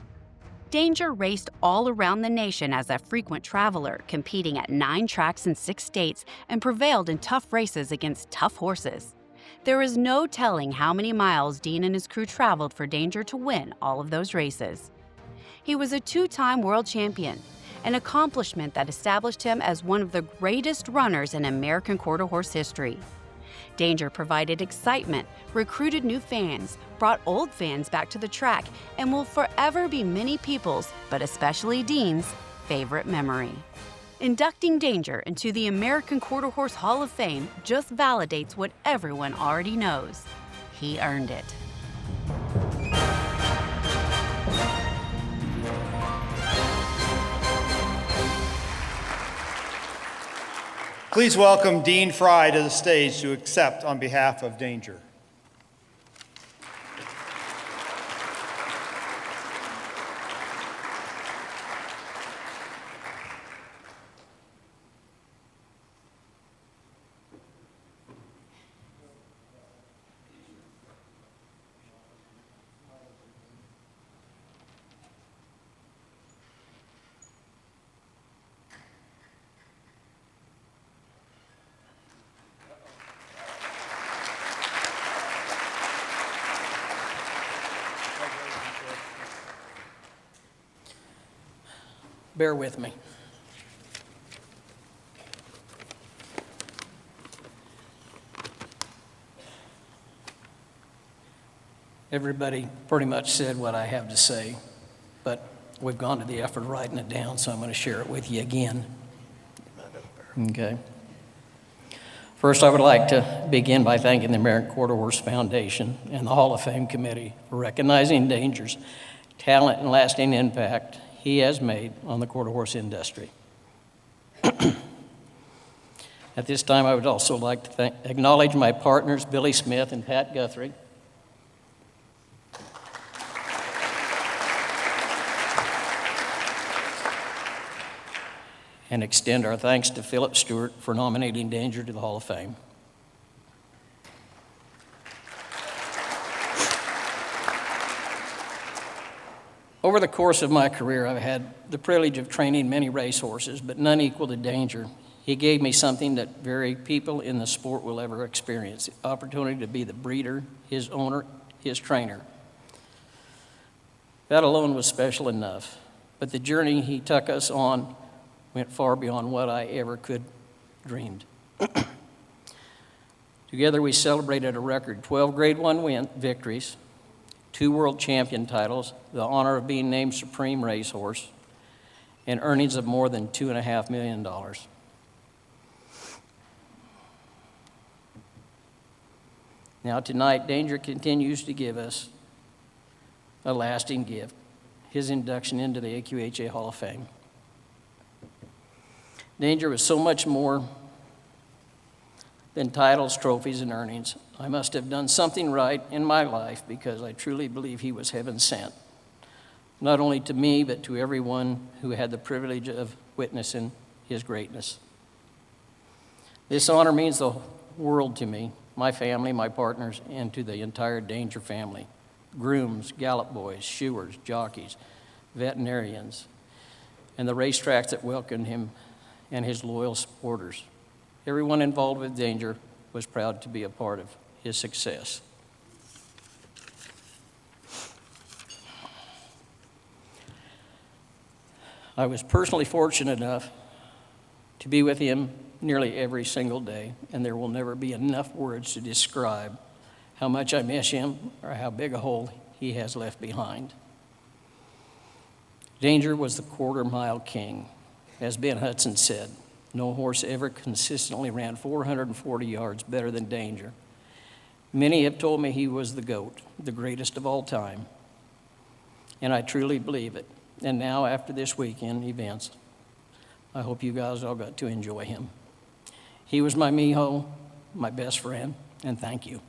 Danjer raced all around the nation as a frequent traveler, competing at 9 tracks in 6 states, and prevailed in tough races against tough horses. There is no telling how many miles Dean and his crew traveled for Danjer to win all of those races. He was a 2-time world champion, an accomplishment that established him as one of the greatest runners in American quarter horse history. Danjer provided excitement, recruited new fans, brought old fans back to the track, and will forever be many people's, but especially Dean's, favorite memory. Inducting Danjer into the American Quarter Horse Hall of Fame just validates what everyone already knows. He earned it. Please welcome Dean Fry to the stage to accept on behalf of Danjer. Bear with me. Everybody pretty much said what I have to say, but we've gone to the effort of writing it down, so I'm going to share it with you again. Okay. First, I would like to begin by thanking the American Quarter Horse Foundation and the Hall of Fame Committee for recognizing Danjer's talent and lasting impact he has made on the quarter horse industry. At this time, I would also like to acknowledge my partners, Billy Smith and Pat Guthrie. And extend our thanks to Philip Stewart for nominating Danjer to the Hall of Fame. Over the course of my career, I've had the privilege of training many racehorses, but none equal to Danjer. He gave me something that very people in the sport will ever experience, the opportunity to be the breeder, his owner, his trainer. That alone was special enough, but the journey he took us on went far beyond what I ever could dreamed. Together we celebrated a record 12 Grade 1 victories, 2 world champion titles, the honor of being named Supreme Racehorse, and earnings of more than $2.5 million. Now tonight, Danjer continues to give us a lasting gift, his induction into the AQHA Hall of Fame. Danjer was so much more than titles, trophies, and earnings. I must have done something right in my life because I truly believe he was heaven sent, not only to me, but to everyone who had the privilege of witnessing his greatness. This honor means the world to me, my family, my partners, and to the entire Danjer family. Grooms, gallop boys, shoers, jockeys, veterinarians, and the racetracks that welcomed him and his loyal supporters. Everyone involved with Danjer was proud to be a part of his success. I was personally fortunate enough to be with him nearly every single day, and there will never be enough words to describe how much I miss him or how big a hole he has left behind. Danjer was the quarter-mile king. As Ben Hudson said, no horse ever consistently ran 440 yards better than Danjer. Many have told me he was the GOAT, the greatest of all time, and I truly believe it. And now, after this weekend events, I hope you guys all got to enjoy him. He was my mijo, my best friend, and thank you.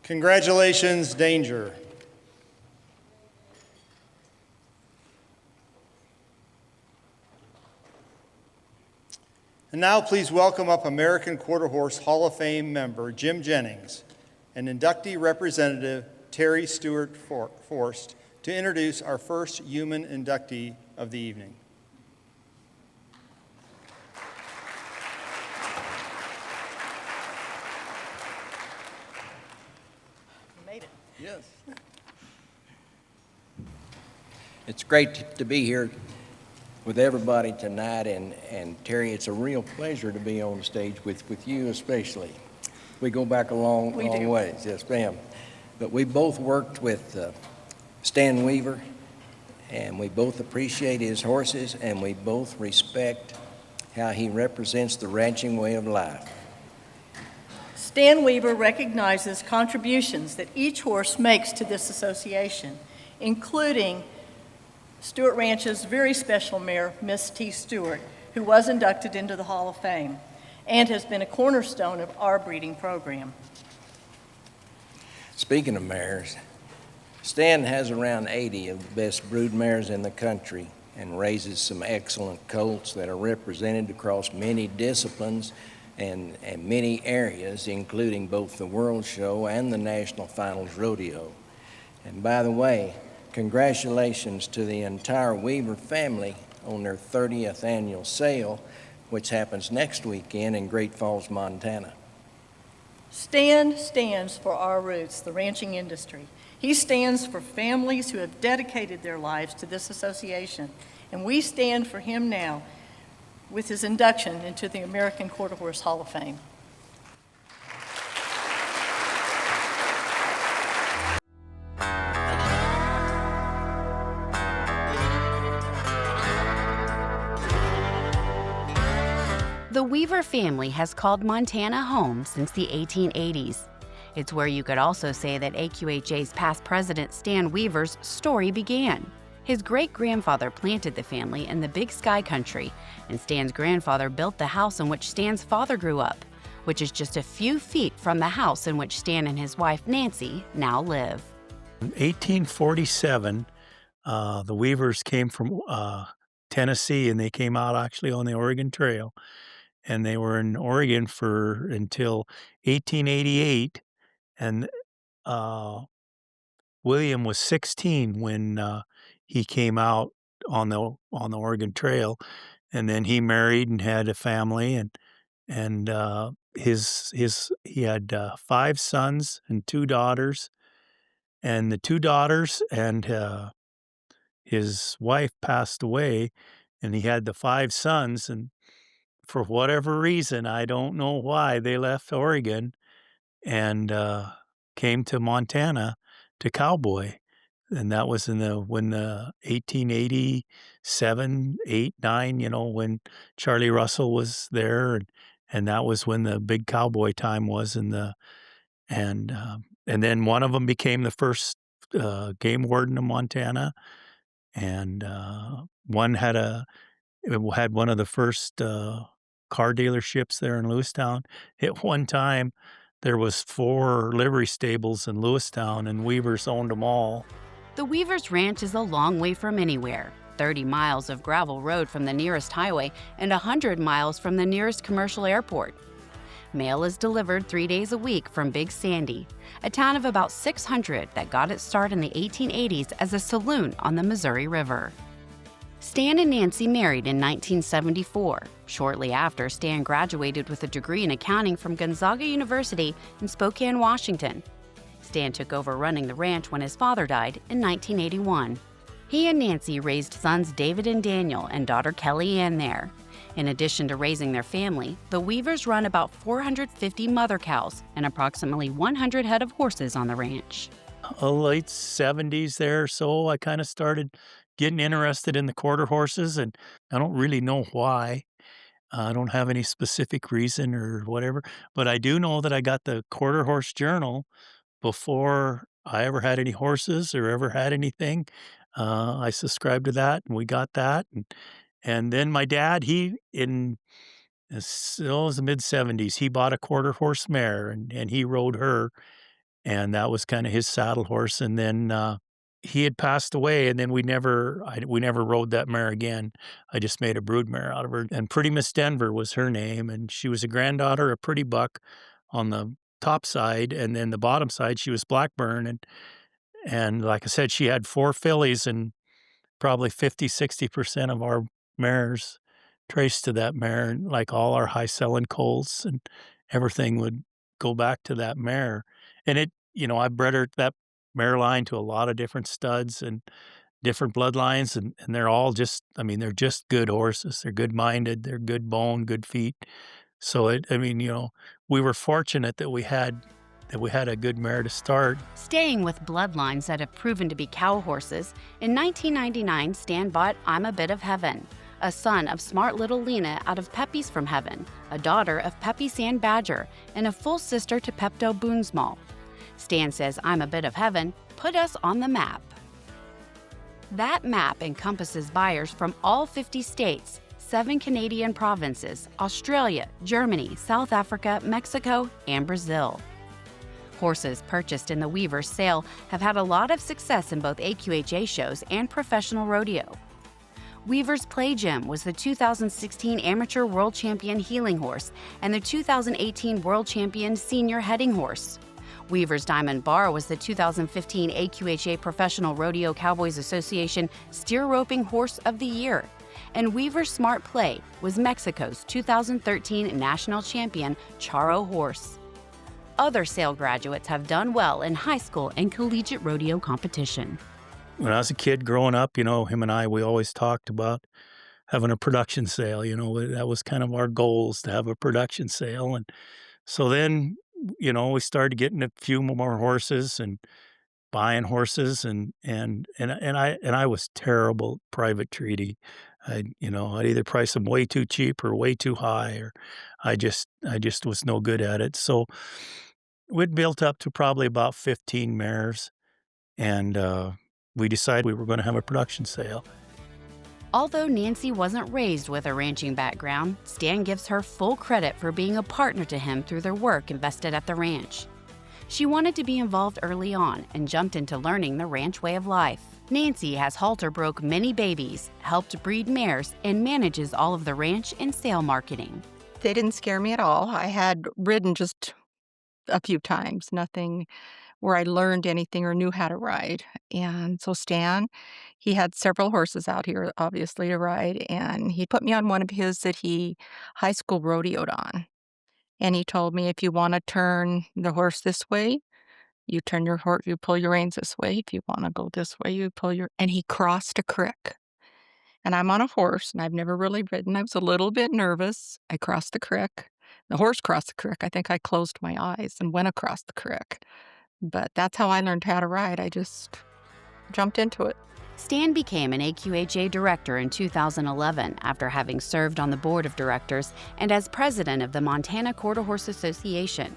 Congratulations, Danjer. And now please welcome up American Quarter Horse Hall of Fame member Jim Jennings and inductee representative Terry Stewart Forst to introduce our first human inductee of the evening. Made it. Yes. It's great to be here with everybody tonight, and Terry, it's a real pleasure to be on the stage with you especially. We go back a long ways, yes ma'am. But we both worked with Stan Weaver, and we both appreciate his horses, and we both respect how he represents the ranching way of life. Stan Weaver recognizes contributions that each horse makes to this association, including Stewart Ranch's very special mare, Miss T. Stewart, who was inducted into the Hall of Fame and has been a cornerstone of our breeding program. Speaking of mares, Stan has around 80 of the best brood mares in the country and raises some excellent colts that are represented across many disciplines and many areas, including both the World Show and the National Finals Rodeo. And by the way, congratulations to the entire Weaver family on their 30th annual sale, which happens next weekend in Great Falls, Montana. STAN stands for our roots, the ranching industry. He stands for families who have dedicated their lives to this association, and we stand for him now with his induction into the American Quarter Horse Hall of Fame. The Weaver family has called Montana home since the 1880s. It's where you could also say that AQHA's past president Stan Weaver's story began. His great-grandfather planted the family in the Big Sky country, and Stan's grandfather built the house in which Stan's father grew up, which is just a few feet from the house in which Stan and his wife Nancy now live. In 1847, the Weavers came from Tennessee, and they came out actually on the Oregon Trail. And they were in Oregon until 1888, and William was 16 when he came out on the Oregon Trail, and then he married and had a family, and he had 5 sons and 2 daughters, and the 2 daughters and his wife passed away, and he had the 5 sons, and for whatever reason, I don't know why, they left Oregon and came to Montana to cowboy. And that was when the 1887, 8, 9, when Charlie Russell was there, and that was when the big cowboy time was and then one of them became the first game warden of Montana, and one had one of the first car dealerships there in Lewistown. At one time, there was 4 livery stables in Lewistown, and Weavers owned them all. The Weavers Ranch is a long way from anywhere, 30 miles of gravel road from the nearest highway and 100 miles from the nearest commercial airport. Mail is delivered 3 days a week from Big Sandy, a town of about 600 that got its start in the 1880s as a saloon on the Missouri River. Stan and Nancy married in 1974. Shortly after, Stan graduated with a degree in accounting from Gonzaga University in Spokane, Washington. Stan took over running the ranch when his father died in 1981. He and Nancy raised sons David and Daniel and daughter Kelly Ann there. In addition to raising their family, the Weavers run about 450 mother cows and approximately 100 head of horses on the ranch. Late 70s there, so I kind of started getting interested in the quarter horses, and I don't really know why. I don't have any specific reason or whatever, but I do know that I got the Quarter Horse Journal before I ever had any horses or ever had anything. I subscribed to that, and we got that, and then my dad, it was the mid-70s, he bought a quarter horse mare, and he rode her, and that was kinda his saddle horse, and then, he had passed away, and then we never rode that mare again. I just made a brood mare out of her, and Pretty Miss Denver was her name, and she was a granddaughter of Pretty Buck on the top side, and then the bottom side, she was Blackburn, and like I said, she had 4 fillies, and probably 50-60% of our mares traced to that mare, and like all our high-selling colts and everything would go back to that mare, and I bred that mare line to a lot of different studs and different bloodlines, and they're all they're just good horses. They're good-minded, they're good bone, good feet. So we were fortunate that we had a good mare to start. Staying with bloodlines that have proven to be cow horses, in 1999, Stan bought I'm a Bit of Heaven, a son of smart little Lena out of Peppy's from Heaven, a daughter of Peppy Sand Badger, and a full sister to Pepto Boonsmall. Stan says I'm a Bit of Heaven put us on the map. That map encompasses buyers from all 50 states, 7 Canadian provinces, Australia, Germany, South Africa, Mexico, and Brazil. Horses purchased in the Weavers sale have had a lot of success in both AQHA shows and professional rodeo. Weavers Play Gym was the 2016 Amateur World Champion Healing Horse and the 2018 World Champion Senior Heading Horse. Weavers Diamond Bar was the 2015 AQHA Professional Rodeo Cowboys Association Steer Roping Horse of the Year, and Weavers Smart Play was Mexico's 2013 National Champion Charro Horse. Other sale graduates have done well in high school and collegiate rodeo competition. When I was a kid growing up, him and I, we always talked about having a production sale. That was kind of our goals, to have a production sale. And so then, we started getting a few more horses and buying horses, and I was terrible at private treaty. I'd either price them way too cheap or way too high, or I just was no good at it. So we'd built up to probably about 15 mares, and we decided we were going to have a production sale. Although Nancy wasn't raised with a ranching background, Stan gives her full credit for being a partner to him through their work invested at the ranch. She wanted to be involved early on and jumped into learning the ranch way of life. Nancy has halter broke many babies, helped breed mares, and manages all of the ranch and sale marketing. They didn't scare me at all. I had ridden just a few times, nothing where I learned anything or knew how to ride. And so Stan, he had several horses out here, obviously, to ride, and he put me on one of his that he high school rodeoed on. And he told me, if you want to turn the horse this way, you turn your horse, you pull your reins this way. If you want to go this way, you pull your, and he crossed a creek. And I'm on a horse, and I've never really ridden. I was a little bit nervous. I crossed the creek. The horse crossed the creek. I think I closed my eyes and went across the creek. But that's how I learned how to ride. I just jumped into it. Stan became an AQHA director in 2011 after having served on the board of directors and as president of the Montana Quarter Horse Association.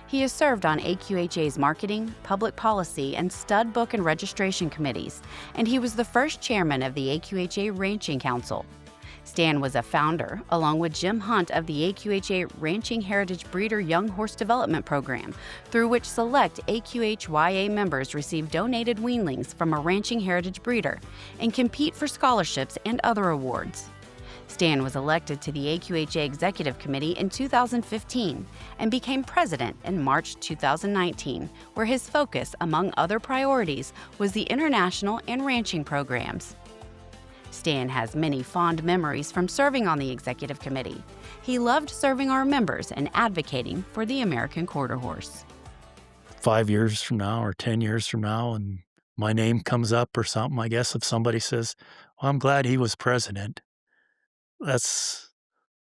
He has served on AQHA's marketing, public policy, and stud book and registration committees, and he was the first chairman of the AQHA Ranching Council. Stan was a founder, along with Jim Hunt, of the AQHA Ranching Heritage Breeder Young Horse Development Program, through which select AQHYA members receive donated weanlings from a ranching heritage breeder and compete for scholarships and other awards. Stan was elected to the AQHA Executive Committee in 2015 and became president in March 2019, where his focus, among other priorities, was the international and ranching programs. Stan has many fond memories from serving on the executive committee. He loved serving our members and advocating for the American quarter horse. 5 years from now or 10 years from now, and my name comes up or something, I guess if somebody says, well, I'm glad he was president, that's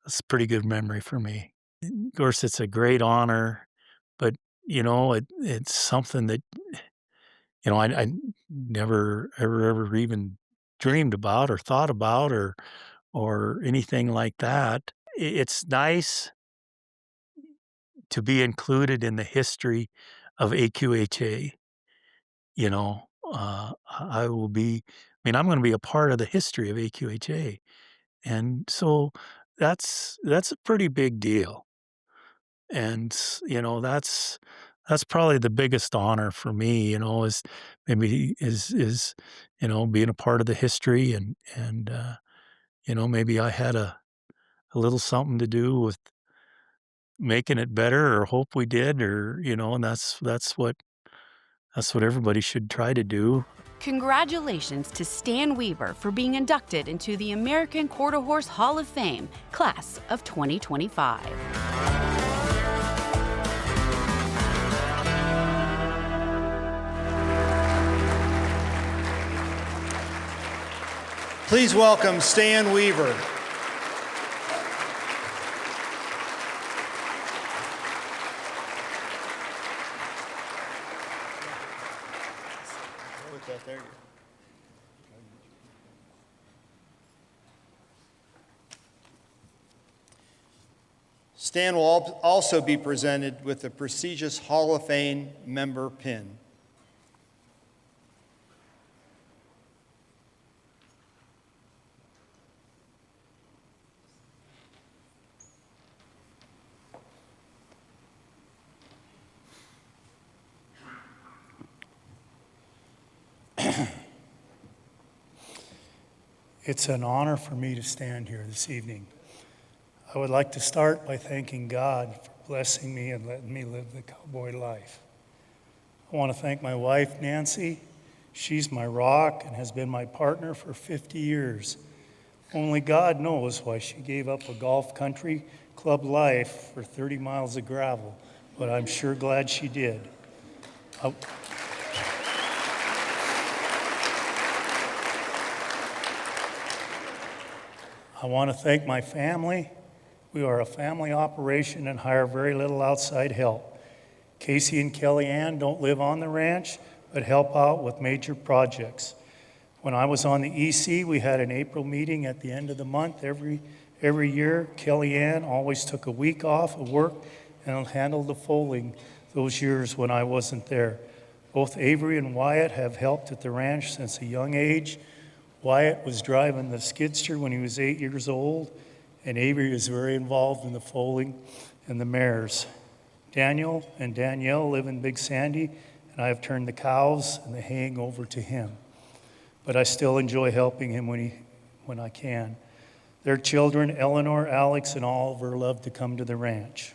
a pretty good memory for me. Of course, it's a great honor, but, it's something that, I never, ever even dreamed about or thought about or anything like that. It's nice to be included in the history of AQHA. I will be, I'm going to be a part of the history of AQHA. And so that's a pretty big deal. And, that's probably the biggest honor for me, is maybe is being a part of the history and maybe I had a little something to do with making it better, or hope we did, or, and that's what everybody should try to do. Congratulations to Stan Weaver for being inducted into the American Quarter Horse Hall of Fame, class of 2025. Please welcome Stan Weaver. Stan will also be presented with the prestigious Hall of Fame member pin. It's an honor for me to stand here this evening. I would like to start by thanking God for blessing me and letting me live the cowboy life. I want to thank my wife, Nancy. She's my rock and has been my partner for 50 years. Only God knows why she gave up a golf country club life for 30 miles of gravel, but I'm sure glad she did. I want to thank my family. We are a family operation and hire very little outside help. Casey and Kellyanne don't live on the ranch, but help out with major projects. When I was on the EC, we had an April meeting at the end of the month every year. Kellyanne always took a week off of work and handled the foaling those years when I wasn't there. Both Avery and Wyatt have helped at the ranch since a young age. Wyatt was driving the skidster when he was 8 years old, and Avery was very involved in the foaling and the mares. Daniel and Danielle live in Big Sandy, and I have turned the cows and the haying over to him. But I still enjoy helping him when I can. Their children, Eleanor, Alex, and Oliver, love to come to the ranch.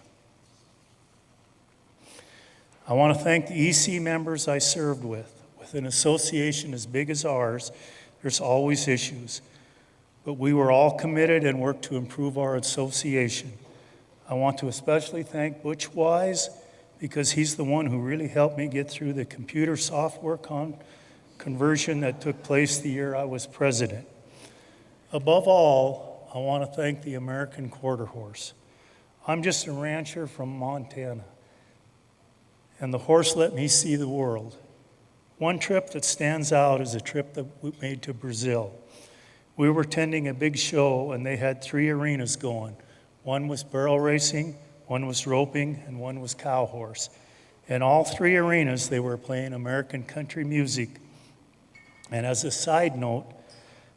I want to thank the EC members I served with. With an association as big as ours, there's always issues. But we were all committed and worked to improve our association. I want to especially thank Butch Wise because he's the one who really helped me get through the computer software conversion that took place the year I was president. Above all, I want to thank the American Quarter Horse. I'm just a rancher from Montana, and the horse let me see the world. One trip that stands out is a trip that we made to Brazil. We were attending a big show, and they had 3 arenas going. One was barrel racing, one was roping, and one was cow horse. In all 3 arenas, they were playing American country music. And as a side note,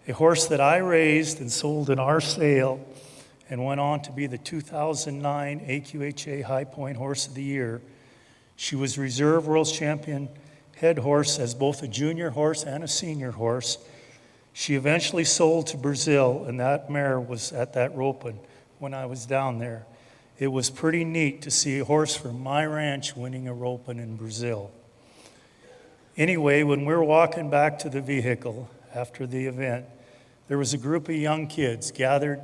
a horse that I raised and sold in our sale and went on to be the 2009 AQHA High Point Horse of the Year. She was reserve world champion head horse as both a junior horse and a senior horse. She eventually sold to Brazil, and that mare was at that roping when I was down there. It was pretty neat to see a horse from my ranch winning a roping in Brazil. Anyway, when we were walking back to the vehicle after the event, there was a group of young kids gathered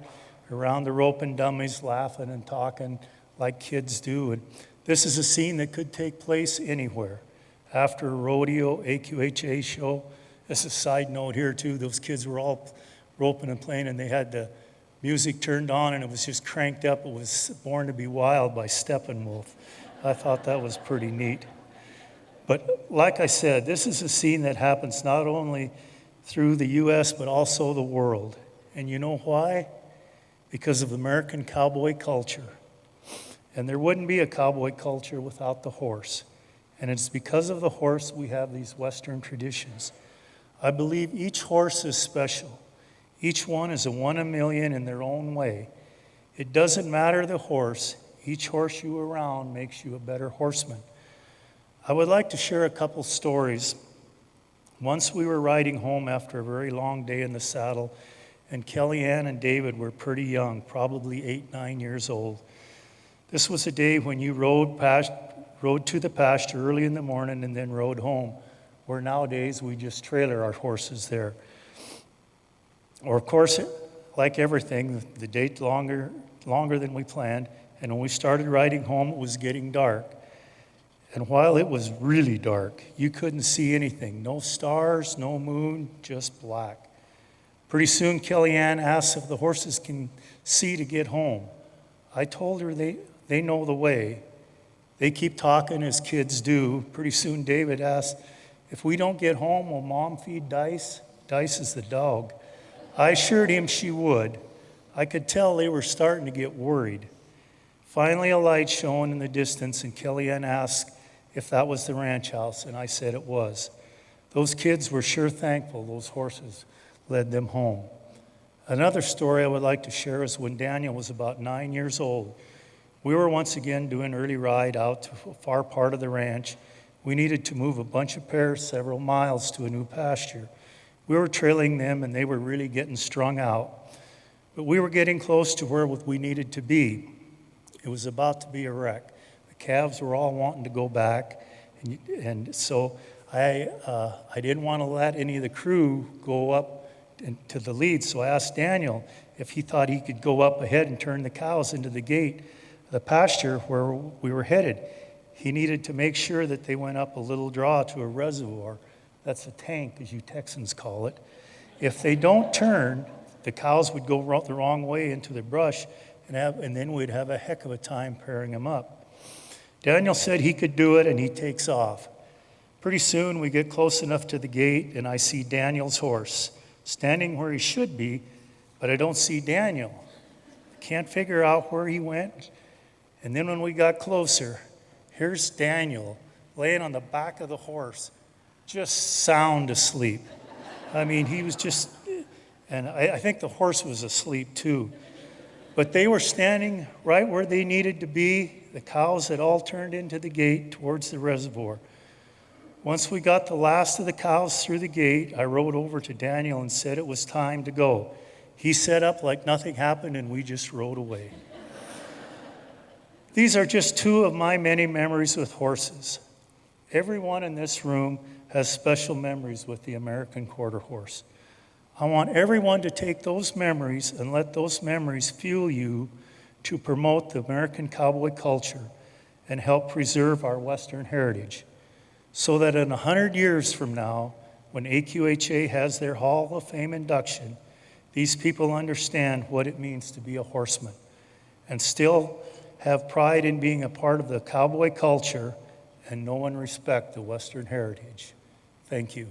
around the roping dummies, laughing and talking like kids do. And this is a scene that could take place anywhere. After a rodeo, AQHA show, as a side note here too, those kids were all roping and playing, and they had the music turned on, and it was just cranked up. It was Born to Be Wild by Steppenwolf. I thought that was pretty neat. But like I said, this is a scene that happens not only through the U.S., but also the world. And you know why? Because of American cowboy culture. And there wouldn't be a cowboy culture without the horse. And it's because of the horse we have these Western traditions. I believe each horse is special. Each one is a 1 in a million in their own way. It doesn't matter the horse. Each horse you around makes you a better horseman. I would like to share a couple stories. Once we were riding home after a very long day in the saddle, and Kellyanne and David were pretty young, probably 8, 9 years old. This was a day when you rode to the pasture early in the morning and then rode home, where nowadays we just trailer our horses there. Or of course, like everything, the date longer than we planned, and when we started riding home, it was getting dark. And while it was really dark, you couldn't see anything. No stars, no moon, just black. Pretty soon, Kellyanne asked if the horses can see to get home. I told her they know the way. They keep talking as kids do. Pretty soon, David asked, if we don't get home, will Mom feed Dice? Dice is the dog. I assured him she would. I could tell they were starting to get worried. Finally, a light shone in the distance, and Kellyanne asked if that was the ranch house, and I said it was. Those kids were sure thankful those horses led them home. Another story I would like to share is when Daniel was about 9 years old. We were once again doing early ride out to a far part of the ranch. We needed to move a bunch of pairs several miles to a new pasture. We were trailing them, and they were really getting strung out. But we were getting close to where we needed to be. It was about to be a wreck. The calves were all wanting to go back, and so I didn't want to let any of the crew go up to the lead, so I asked Daniel if he thought he could go up ahead and turn the cows into the gate, the pasture where we were headed. He needed to make sure that they went up a little draw to a reservoir. That's a tank, as you Texans call it. If they don't turn, the cows would go the wrong way into the brush, and then we'd have a heck of a time pairing them up. Daniel said he could do it, and he takes off. Pretty soon, we get close enough to the gate, and I see Daniel's horse standing where he should be, but I don't see Daniel. Can't figure out where he went. And then when we got closer, here's Daniel laying on the back of the horse, just sound asleep. I mean, he was just, and I think the horse was asleep too. But they were standing right where they needed to be. The cows had all turned into the gate towards the reservoir. Once we got the last of the cows through the gate, I rode over to Daniel and said it was time to go. He set up like nothing happened, and we just rode away. These are just two of my many memories with horses. Everyone in this room has special memories with the American Quarter Horse. I want everyone to take those memories and let those memories fuel you to promote the American cowboy culture and help preserve our Western heritage, so that in 100 years from now, when AQHA has their Hall of Fame induction, these people understand what it means to be a horseman and still have pride in being a part of the cowboy culture and know and respect the Western heritage. Thank you.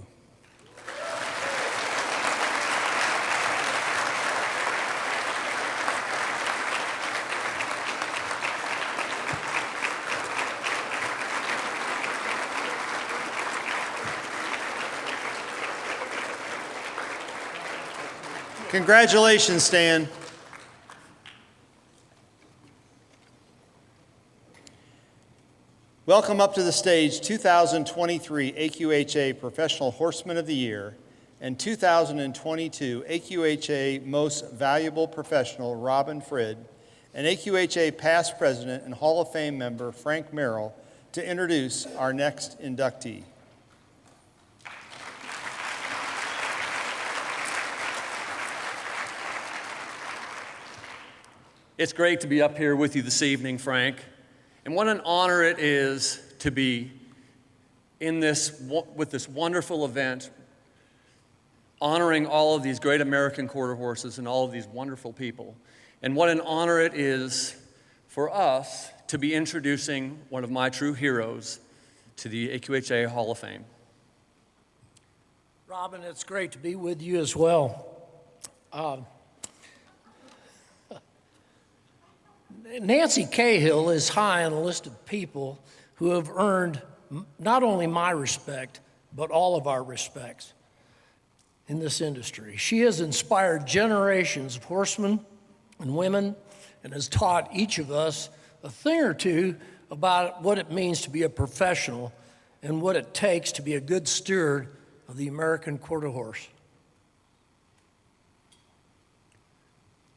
Congratulations, Stan. Welcome up to the stage 2023 AQHA Professional Horseman of the Year and 2022 AQHA Most Valuable Professional Robin Frid and AQHA past president and Hall of Fame member Frank Merrill to introduce our next inductee. It's great to be up here with you this evening, Frank. And what an honor it is to be in this, with this wonderful event, honoring all of these great American quarter horses and all of these wonderful people. And what an honor it is for us to be introducing one of my true heroes to the AQHA Hall of Fame. Robin, it's great to be with you as well. Nancy Cahill is high on a list of people who have earned not only my respect, but all of our respects in this industry. She has inspired generations of horsemen and women and has taught each of us a thing or two about what it means to be a professional and what it takes to be a good steward of the American quarter horse.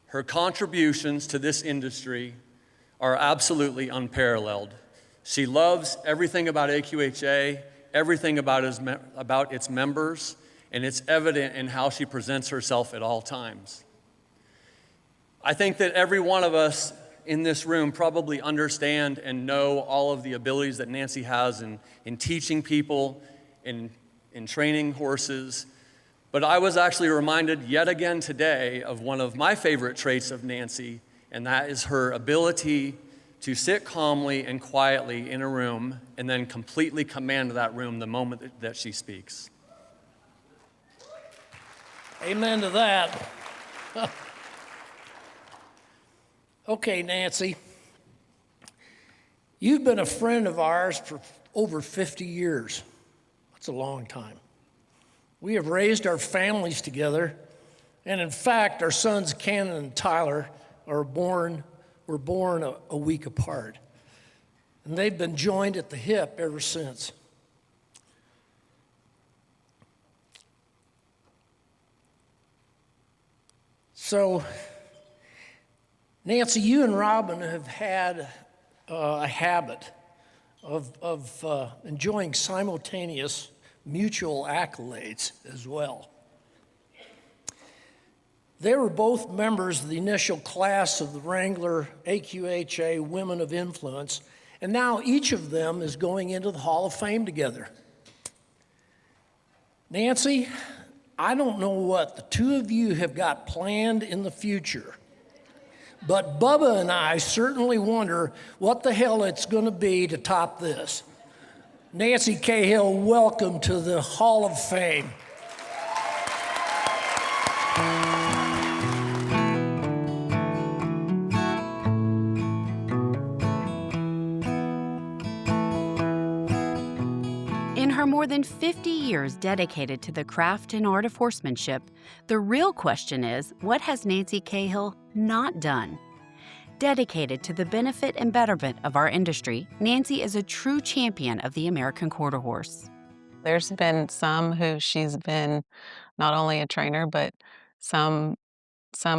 Her contributions to this industry are absolutely unparalleled. She loves everything about AQHA, everything about its members, and it's evident in how she presents herself at all times. I think that every one of us in this room probably understand and know all of the abilities that Nancy has in teaching people, in training horses. But I was actually reminded yet again today of one of my favorite traits of Nancy, and that is her ability to sit calmly and quietly in a room and then completely command that room the moment that she speaks. Amen to that. Okay, Nancy, you've been a friend of ours for over 50 years. That's a long time. We have raised our families together, and in fact, our sons Cannon and Tyler were born a week apart, and they've been joined at the hip ever since. So, Nancy, you and Robin have had a habit of enjoying simultaneous mutual accolades as well. They were both members of the initial class of the Wrangler AQHA Women of Influence, and now each of them is going into the Hall of Fame together. Nancy, I don't know what the two of you have got planned in the future, but Bubba and I certainly wonder what the hell it's going to be to top this. Nancy Cahill, welcome to the Hall of Fame. In her more than 50 years dedicated to the craft and art of horsemanship, the real question is, what has Nancy Cahill not done? Dedicated to the benefit and betterment of our industry, Nancy is a true champion of the American quarter horse. There's been some who she's been not only a trainer, but some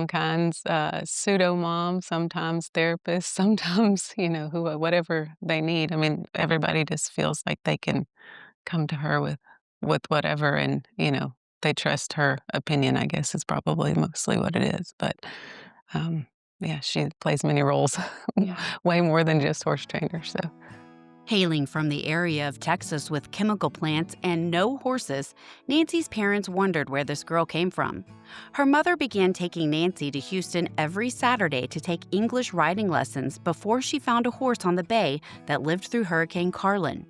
kinds pseudo mom, sometimes therapist, sometimes whatever they need. I mean, everybody just feels like they can come to her with whatever, and they trust her opinion, I guess, is probably mostly what it is. But Yeah, she plays many roles, way more than just horse trainer. So Hailing from the area of Texas with chemical plants and no horses, Nancy's parents wondered where this girl came from. Her mother began taking Nancy to Houston every Saturday to take English riding lessons before she found a horse on the bay that lived through Hurricane Carlin.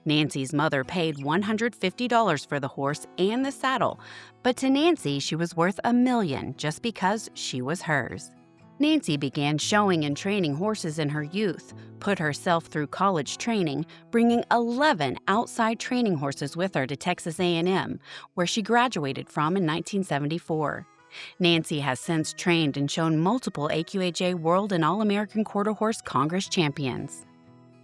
Nancy's mother paid $150 for the horse and the saddle, but to Nancy, she was worth $1 million just because she was hers. Nancy began showing and training horses in her youth, put herself through college training, bringing 11 outside training horses with her to Texas A&M, where she graduated from in 1974. Nancy has since trained and shown multiple AQHA World and All-American Quarter Horse Congress champions.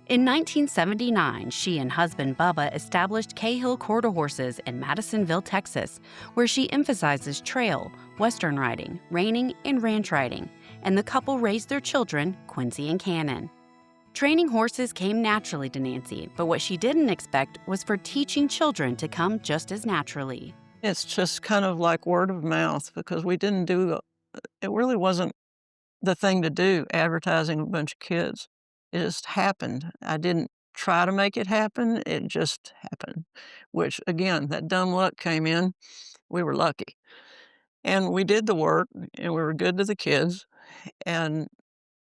In 1979, she and husband Bubba established Cahill Quarter Horses in Madisonville, Texas, where she emphasizes trail, western riding, reining, and ranch riding, and the couple raised their children, Quincy and Cannon. Training horses came naturally to Nancy, but what she didn't expect was for teaching children to come just as naturally. It's just kind of like word of mouth because we didn't do, it really wasn't the thing to do, advertising a bunch of kids. It just happened. I didn't try to make it happen. It just happened, which again, that dumb luck came in. We were lucky. And we did the work and we were good to the kids and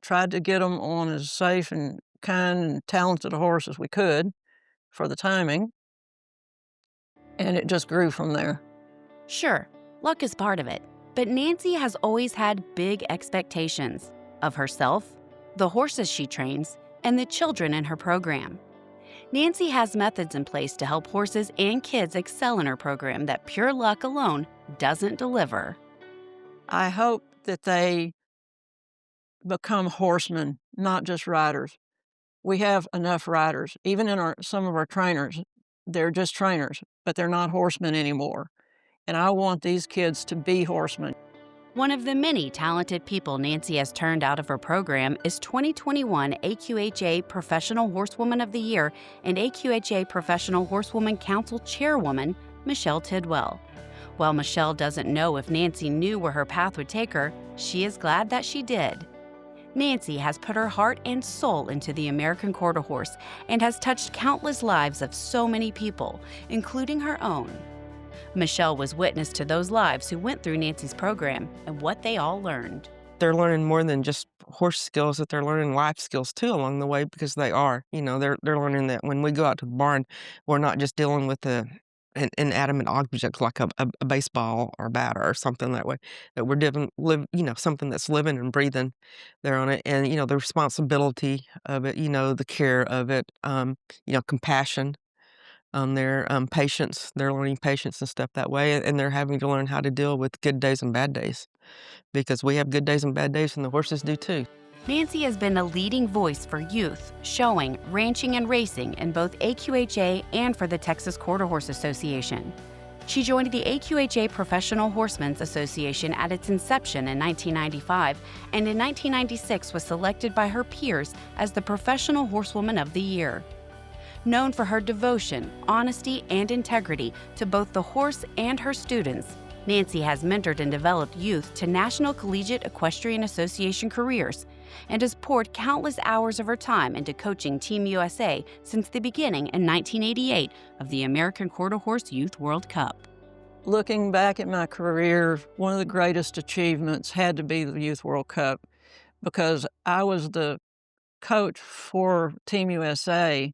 tried to get them on as safe and kind and talented a horse as we could for the timing. And it just grew from there. Sure, luck is part of it, but Nancy has always had big expectations of herself, the horses she trains, and the children in her program. Nancy has methods in place to help horses and kids excel in her program that pure luck alone doesn't deliver. I hope that they become horsemen, not just riders. We have enough riders. Even in some of our trainers, they're just trainers, but they're not horsemen anymore. And I want these kids to be horsemen. One of the many talented people Nancy has turned out of her program is 2021 AQHA Professional Horsewoman of the Year and AQHA Professional Horsewoman Council Chairwoman, Michelle Tidwell. While Michelle doesn't know if Nancy knew where her path would take her, she is glad that she did. Nancy has put her heart and soul into the American Quarter Horse and has touched countless lives of so many people, including her own. Michelle was witness to those lives who went through Nancy's program and what they all learned. They're learning more than just horse skills, that they're learning life skills too along the way, because they are. You know, they're learning that when we go out to the barn, we're not just dealing with an inanimate object like a baseball or bat or something that way. That we're something that's living and breathing there on it, and the responsibility of it, the care of it, compassion. Their patience, they're learning patience and stuff that way, and they're having to learn how to deal with good days and bad days, because we have good days and bad days, and the horses do too. Nancy has been a leading voice for youth, showing, ranching, and racing in both AQHA and for the Texas Quarter Horse Association. She joined the AQHA Professional Horsemen's Association at its inception in 1995, and in 1996 was selected by her peers as the Professional Horsewoman of the Year. Known for her devotion, honesty, and integrity to both the horse and her students, Nancy has mentored and developed youth to National Collegiate Equestrian Association careers and has poured countless hours of her time into coaching Team USA since the beginning in 1988 of the American Quarter Horse Youth World Cup. Looking back at my career, one of the greatest achievements had to be the Youth World Cup, because I was the coach for Team USA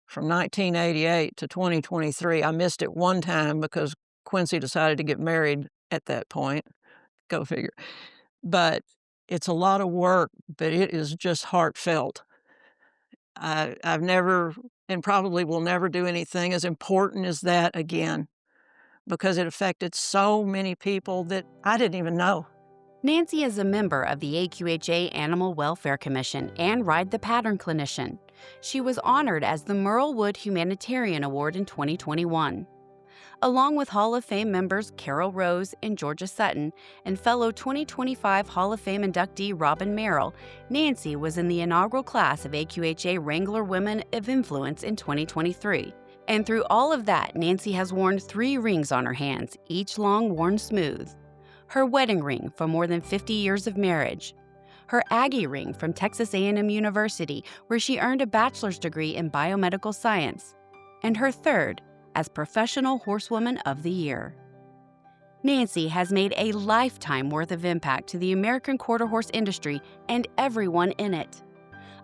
from 1988 to 2023. I missed it one time because Quincy decided to get married at that point. Go figure. But it's a lot of work, but it is just heartfelt. I've never, and probably will never do anything as important as that again, because it affected so many people that I didn't even know. Nancy is a member of the AQHA Animal Welfare Commission and Ride the Pattern Clinician. She was honored as the Merrill Wood Humanitarian Award in 2021. Along with Hall of Fame members Carol Rose and Georgia Sutton and fellow 2025 Hall of Fame inductee Robin Merrill, Nancy was in the inaugural class of AQHA Wrangler Women of Influence in 2023. And through all of that, Nancy has worn 3 rings on her hands, each long worn smooth. Her wedding ring for more than 50 years of marriage, her Aggie ring from Texas A&M University, where she earned a bachelor's degree in biomedical science, and her third as Professional Horsewoman of the Year. Nancy has made a lifetime worth of impact to the American quarter horse industry and everyone in it.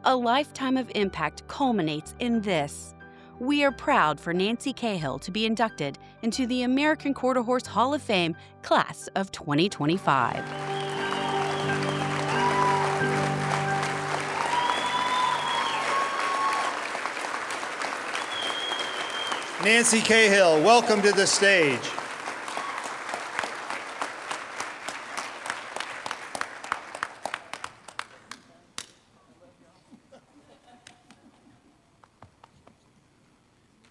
A lifetime of impact culminates in this. We are proud for Nancy Cahill to be inducted into the American Quarter Horse Hall of Fame Class of 2025. Nancy Cahill, welcome to the stage.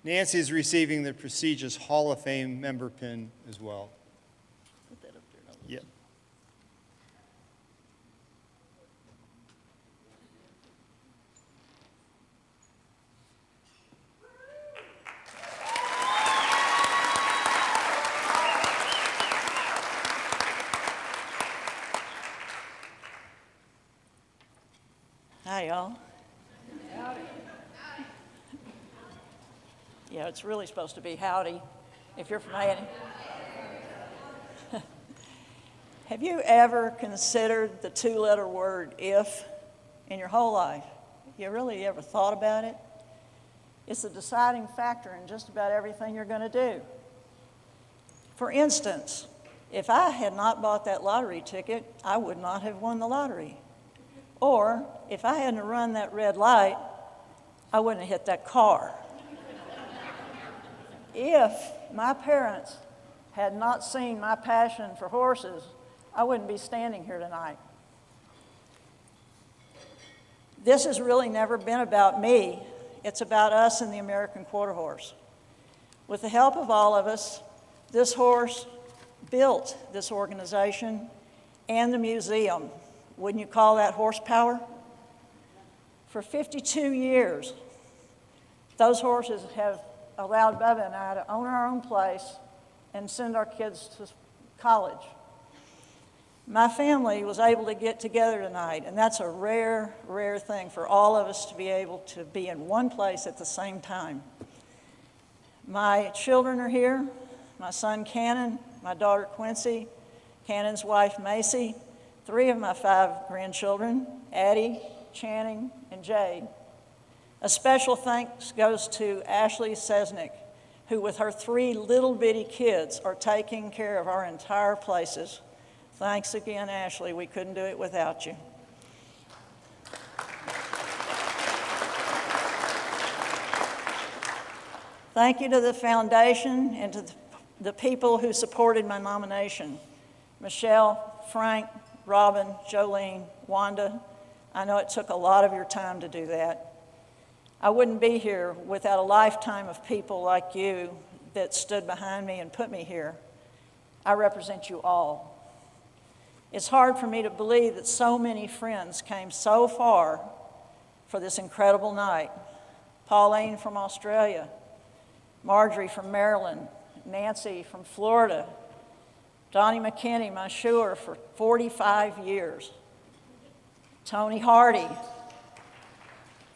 Nancy is receiving the prestigious Hall of Fame member pin as well. Put that up there. Yep. Hi, y'all. Yeah, it's really supposed to be howdy if you're from Miami. Have you ever considered the two-letter word if in your whole life? You really ever thought about it? It's a deciding factor in just about everything you're going to do. For instance, if I had not bought that lottery ticket, I would not have won the lottery. Or if I hadn't run that red light, I wouldn't have hit that car. If my parents had not seen my passion for horses, I wouldn't be standing here tonight. This has really never been about me. It's about us and the American Quarter Horse. With the help of all of us, this horse built this organization and the museum. Wouldn't you call that horsepower? For 52 years, those horses have allowed Bubba and I to own our own place and send our kids to college. My family was able to get together tonight, and that's a rare, rare thing for all of us to be able to be in one place at the same time. My children are here, my son Cannon, my daughter Quincy, Cannon's wife Macy, 3 of my 5 grandchildren, Addie, Channing, and Jade. A special thanks goes to Ashley Sesnick, who with her 3 little bitty kids are taking care of our entire places. Thanks again, Ashley. We couldn't do it without you. Thank you to the foundation and to the people who supported my nomination. Michelle, Frank, Robin, Jolene, Wanda. I know it took a lot of your time to do that. I wouldn't be here without a lifetime of people like you that stood behind me and put me here. I represent you all. It's hard for me to believe that so many friends came so far for this incredible night. Pauline from Australia, Marjorie from Maryland, Nancy from Florida, Donnie McKinney, my shoer for 45 years, Tony Hardy,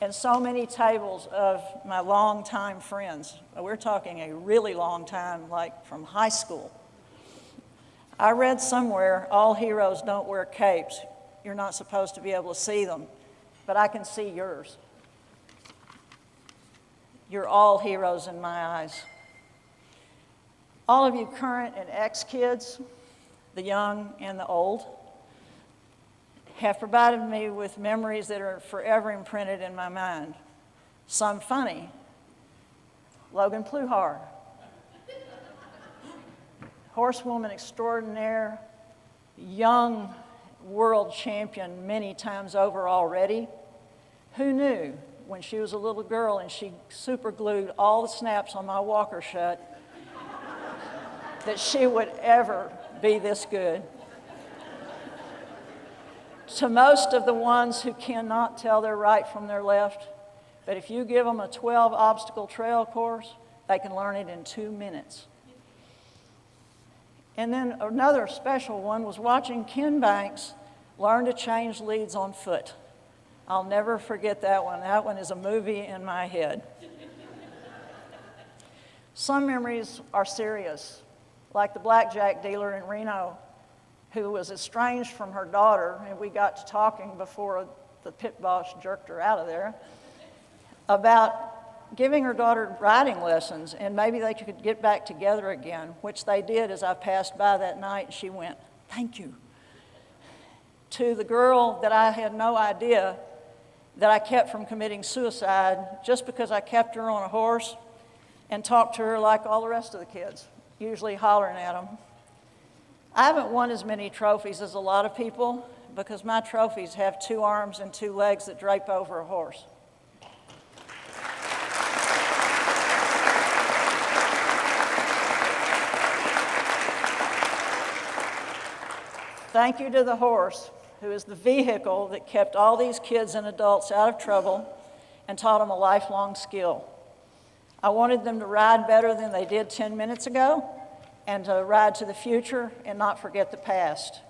and so many tables of my longtime friends. We're talking a really long time, like from high school. I read somewhere, all heroes don't wear capes. You're not supposed to be able to see them, but I can see yours. You're all heroes in my eyes. All of you current and ex-kids, the young and the old, have provided me with memories that are forever imprinted in my mind. Some funny. Logan Pluhar, horsewoman extraordinaire, young world champion many times over already. Who knew when she was a little girl and she super glued all the snaps on my walker shut that she would ever be this good? To most of the ones who cannot tell their right from their left, but if you give them a 12-obstacle trail course, they can learn it in 2 minutes. And then another special one was watching Ken Banks Learn to change leads on foot. I'll never forget that one. That one is a movie in my head. Some memories are serious, like the blackjack dealer in Reno who was estranged from her daughter, and we got to talking before the pit boss jerked her out of there, about giving her daughter riding lessons, and maybe they could get back together again, which they did as I passed by that night, and she went, "Thank you." To the girl that I had no idea that I kept from committing suicide just because I kept her on a horse and talked to her like all the rest of the kids, usually hollering at them. I haven't won as many trophies as a lot of people because my trophies have 2 arms and 2 legs that drape over a horse. Thank you to the horse, who is the vehicle that kept all these kids and adults out of trouble and taught them a lifelong skill. I wanted them to ride better than they did 10 minutes ago, and to ride to the future and not forget the past.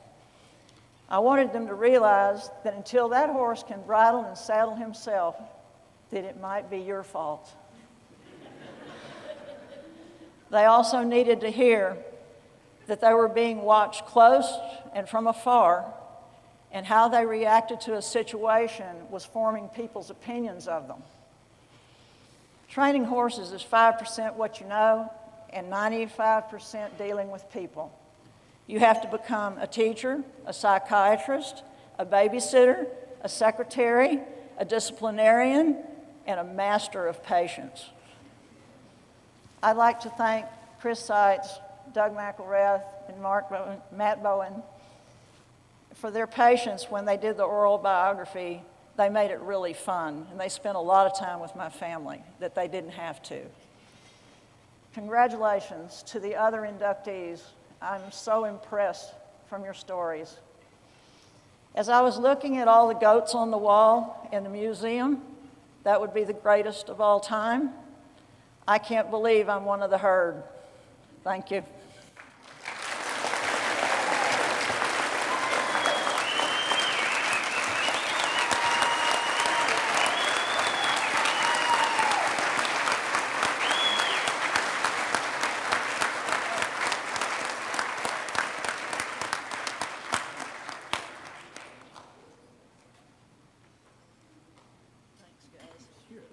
I wanted them to realize that until that horse can bridle and saddle himself, that it might be your fault. They also needed to hear that they were being watched close and from afar, and how they reacted to a situation was forming people's opinions of them. Training horses is 5% what you know and 95% dealing with people. You have to become a teacher, a psychiatrist, a babysitter, a secretary, a disciplinarian, and a master of patience. I'd like to thank Chris Seitz, Doug McElrath, and Matt Bowen for their patience when they did the oral biography. They made it really fun, and they spent a lot of time with my family that they didn't have to. Congratulations to the other inductees. I'm so impressed from your stories. As I was looking at all the goats on the wall in the museum, that would be the greatest of all time. I can't believe I'm one of the herd. Thank you.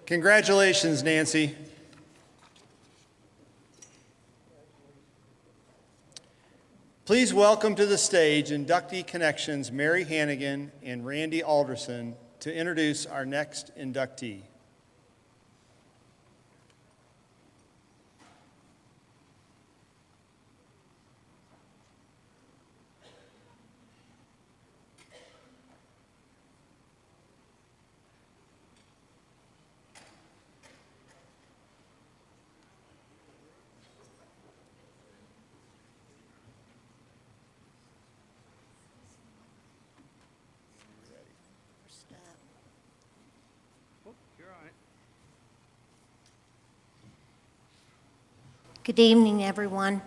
Congratulations, Nancy. Please welcome to the stage Inductee Connections Mary Hannigan and Randy Alderson to introduce our next inductee. Good evening, everyone.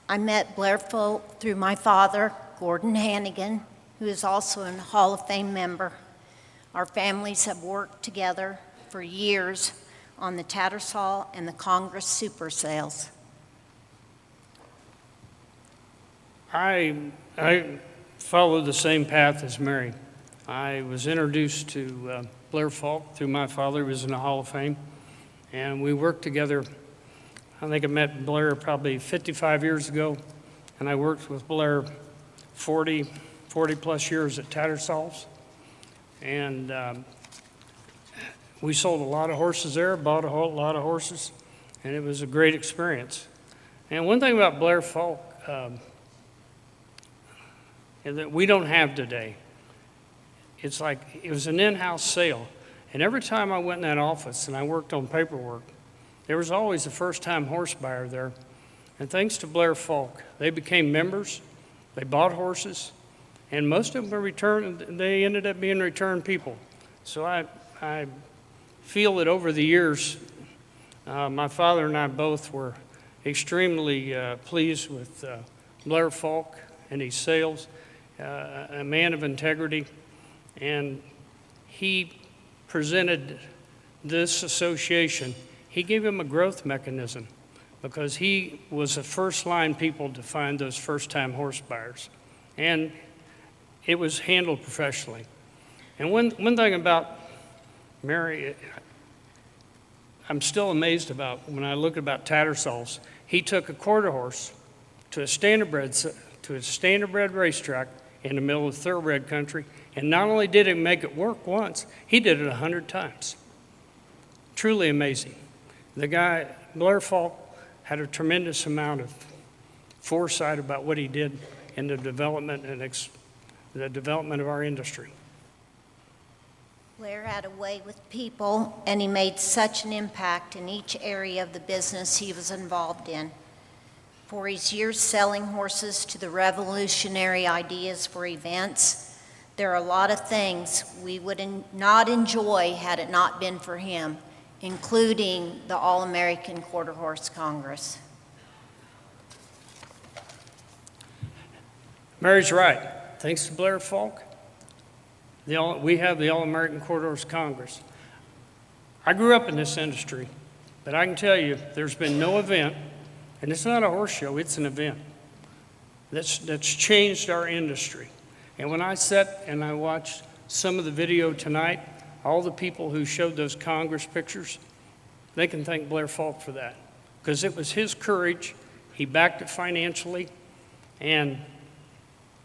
I met Blair Folck through my father, Gordon Hannigan, who is also a Hall of Fame member. Our families have worked together for years on the Tattersall and the Congress Super Sales. I followed the same path as Mary. I was introduced to Blair Folck through my father, who was in the Hall of Fame, and we worked together. I think I met Blair probably 55 years ago, and I worked with Blair 40 plus years at Tattersall's. And we sold a lot of horses there, bought a whole lot of horses, and it was a great experience. And one thing about Blair Folck that we don't have today, it's like it was an in-house sale. And every time I went in that office and I worked on paperwork, there was always a first-time horse buyer there. And thanks to Blair Folck, they became members, they bought horses, and most of them were returned, they ended up being returned people. So I feel that over the years, my father and I both were extremely pleased with Blair Folck and his sales. a man of integrity, and he presented this association. He gave him a growth mechanism because he was the first line people to find those first-time horse buyers, and it was handled professionally. And one thing about Mary, I'm still amazed about when I look about Tattersalls. He took a quarter horse to a standardbred racetrack in the middle of thoroughbred country, and not only did he make it work once, he did it 100 times. Truly amazing. The guy, Blair Folck, had a tremendous amount of foresight about what he did in the development the development of our industry. Blair had a way with people, and he made such an impact in each area of the business he was involved in. For his years selling horses to the revolutionary ideas for events, there are a lot of things we would not enjoy had it not been for him, including the All-American Quarter Horse Congress. Mary's right. Thanks to Blair Folck, we have the All-American Quarter Horse Congress. I grew up in this industry, but I can tell you there's been no event, and it's not a horse show, it's an event, that's changed our industry. And when I sat and I watched some of the video tonight, all the people who showed those Congress pictures, they can thank Blair Folck for that, because it was his courage, he backed it financially, and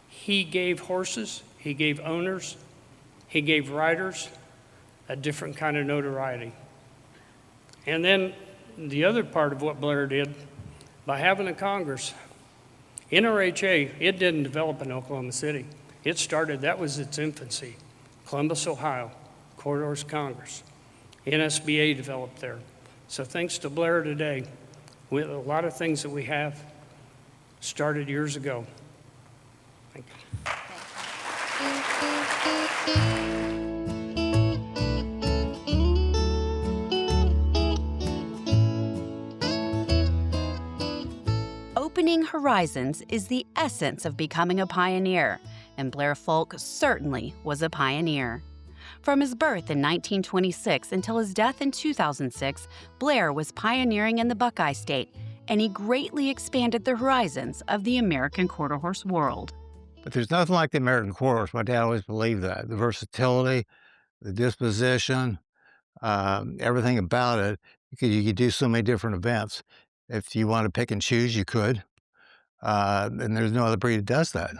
he gave horses, he gave owners, he gave riders a different kind of notoriety. And then the other part of what Blair did, by having a Congress, NRHA, it didn't develop in Oklahoma City. It started, that was its infancy. Columbus, Ohio, Quarter Horse Congress. NSBA developed there. So thanks to Blair today, with a lot of things that we have started years ago. Thank you. Opening horizons is the essence of becoming a pioneer, and Blair Folck certainly was a pioneer. From his birth in 1926 until his death in 2006, Blair was pioneering in the Buckeye State, and he greatly expanded the horizons of the American quarter horse world. But there's nothing like the American quarter horse. My dad always believed that. The versatility, the disposition, everything about it. You could do so many different events. If you want to pick and choose, you could. And there's no other breed that does that.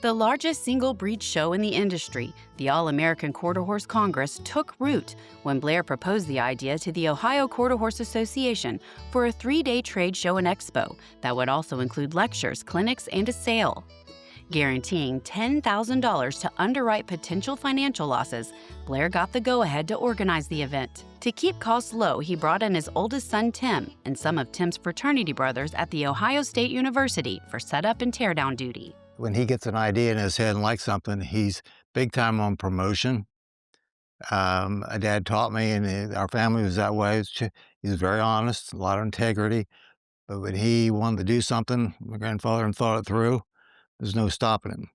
The largest single breed show in the industry, the All-American Quarter Horse Congress, took root when Blair proposed the idea to the Ohio Quarter Horse Association for a 3-day trade show and expo that would also include lectures, clinics, and a sale. Guaranteeing $10,000 to underwrite potential financial losses, Blair got the go-ahead to organize the event. To keep costs low, he brought in his oldest son, Tim, and some of Tim's fraternity brothers at the Ohio State University for setup and teardown duty. When he gets an idea in his head and likes something, he's big time on promotion. Dad taught me, and our family was that way. He's very honest, a lot of integrity. But when he wanted to do something, my grandfather and thought it through, there's no stopping him.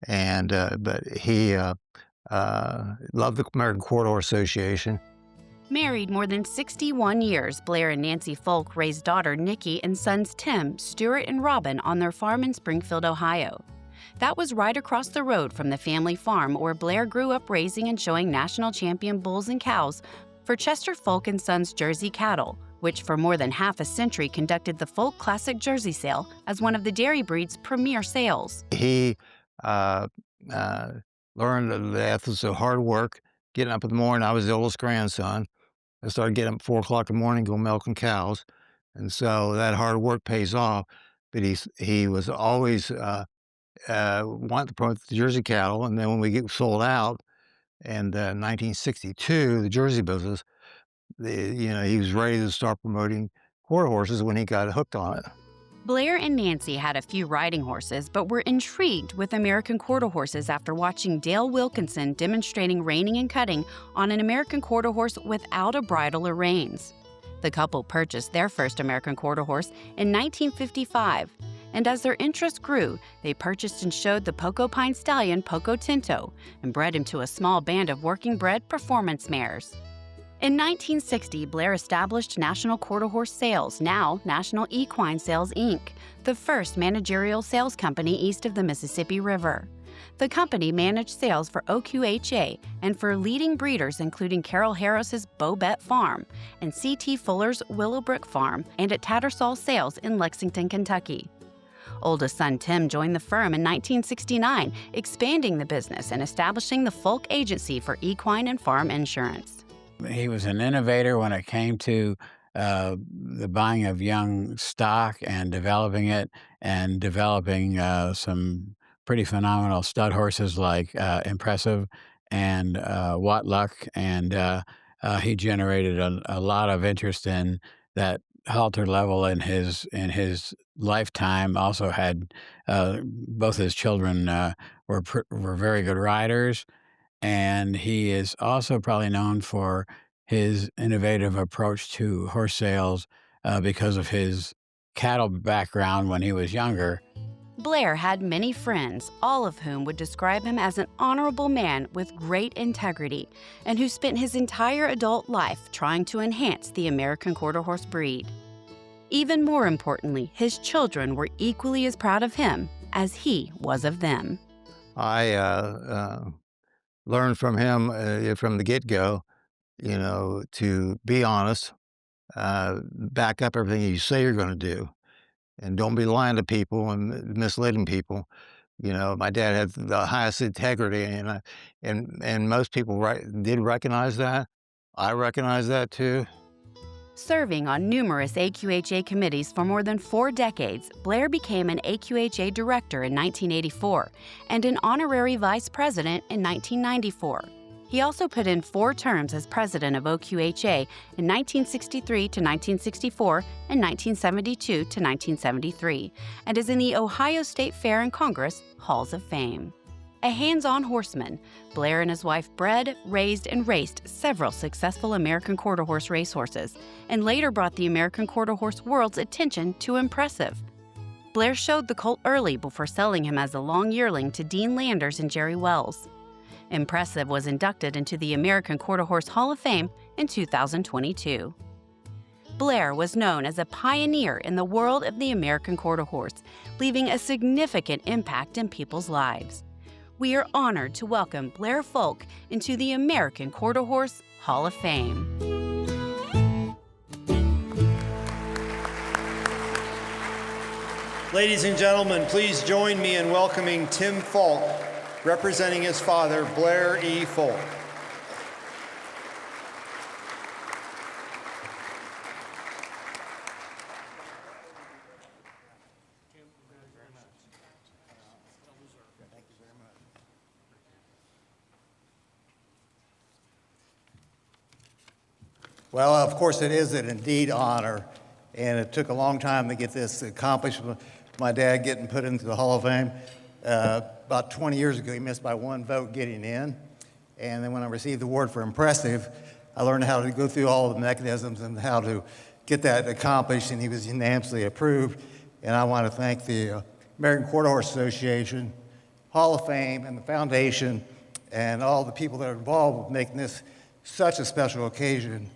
And but he loved the American Quarter Horse Association. Married more than 61 years, Blair and Nancy Folck raised daughter Nikki and sons Tim, Stuart, and Robin on their farm in Springfield, Ohio. That was right across the road from the family farm where Blair grew up raising and showing national champion bulls and cows for Chester Folck and Sons Jersey Cattle, which for more than half a century conducted the Folck Classic Jersey Sale as one of the dairy breed's premier sales. He learned the ethics of hard work, getting up in the morning. I was the oldest grandson. I started getting up at 4 o'clock in the morning, go milking cows. And so that hard work pays off. But he was always wanting to promote the Jersey cattle. And then when we get sold out in 1962, the Jersey business, he was ready to start promoting quarter horses when he got hooked on it. Blair and Nancy had a few riding horses, but were intrigued with American quarter horses after watching Dale Wilkinson demonstrating reining and cutting on an American quarter horse without a bridle or reins. The couple purchased their first American quarter horse in 1955. And as their interest grew, they purchased and showed the Poco Pine stallion Poco Tinto and bred him to a small band of working bred performance mares. In 1960, Blair established National Quarter Horse Sales, now National Equine Sales, Inc., the first managerial sales company east of the Mississippi River. The company managed sales for OQHA and for leading breeders including Carol Harris's Bobette Farm and C.T. Fuller's Willowbrook Farm, and at Tattersall Sales in Lexington, Kentucky. Oldest son Tim joined the firm in 1969, expanding the business and establishing the Folck Agency for equine and farm insurance. He was an innovator when it came to the buying of young stock and developing it, and developing some pretty phenomenal stud horses like Impressive and What Luck, and he generated a lot of interest in that halter level in his lifetime. Also had both his children were very good riders. And he is also probably known for his innovative approach to horse sales because of his cattle background when he was younger. Blair had many friends, all of whom would describe him as an honorable man with great integrity, and who spent his entire adult life trying to enhance the American Quarter Horse breed. Even more importantly, his children were equally as proud of him as he was of them. I learned from him from the get-go, to be honest, back up everything you say you're going to do, and don't be lying to people and misleading people. My dad had the highest integrity, and most people did recognize that. I recognize that too. Serving on numerous AQHA committees for more than 4 decades, Blair became an AQHA director in 1984 and an honorary vice president in 1994. He also put in 4 terms as president of OQHA in 1963 to 1964 and 1972 to 1973, and is in the Ohio State Fair and Congress Halls of Fame. A hands-on horseman, Blair and his wife bred, raised, and raced several successful American Quarter Horse racehorses, and later brought the American Quarter Horse world's attention to Impressive. Blair showed the colt early before selling him as a long yearling to Dean Landers and Jerry Wells. Impressive was inducted into the American Quarter Horse Hall of Fame in 2022. Blair was known as a pioneer in the world of the American Quarter Horse, leaving a significant impact in people's lives. We are honored to welcome Blair Folck into the American Quarter Horse Hall of Fame. Ladies and gentlemen, please join me in welcoming Tim Folck, representing his father, Blair E. Folck. Well, of course, it is an indeed honor, and it took a long time to get this accomplished. My dad getting put into the Hall of Fame. About 20 years ago, he missed by 1 vote getting in. And then when I received the award for Impressive, I learned how to go through all the mechanisms and how to get that accomplished, and he was unanimously approved. And I want to thank the American Quarter Horse Association, Hall of Fame, and the foundation, and all the people that are involved with making this such a special occasion.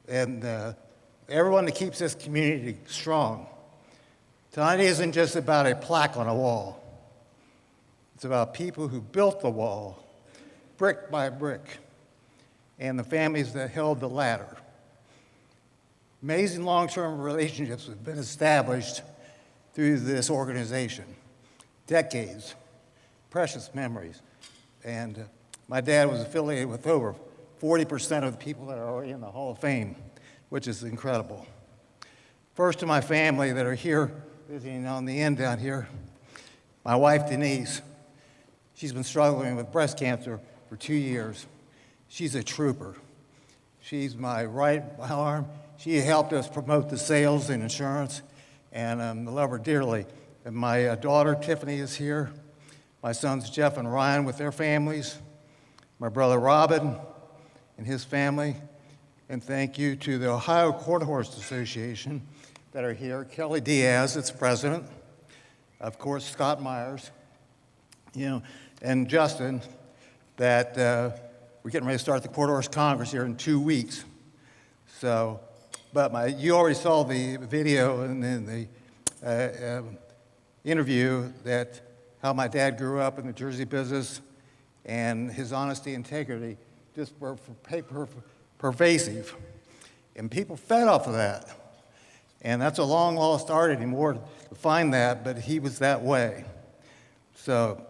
And everyone that keeps this community strong. Tonight isn't just about a plaque on a wall. It's about people who built the wall, brick by brick, and the families that held the ladder. Amazing long-term relationships have been established through this organization. Decades, precious memories. And my dad was affiliated with over 40% of the people that are already in the Hall of Fame, which is incredible. First to my family that are here visiting on the end down here, my wife Denise. She's been struggling with breast cancer for 2 years. She's a trooper. She's my right arm. She helped us promote the sales and insurance, and I love her dearly. And my daughter Tiffany is here. My sons Jeff and Ryan with their families. My brother Robin and his family, and thank you to the Ohio Quarter Horse Association that are here. Kelly Diaz, its president, of course, Scott Myers, and Justin, that we're getting ready to start the Quarter Horse Congress here in 2 weeks. So, but you already saw the video and then the interview that how my dad grew up in the Jersey business, and his honesty and integrity just were pervasive. And people fed off of that. And that's a long lost art anymore to find that, but he was that way. So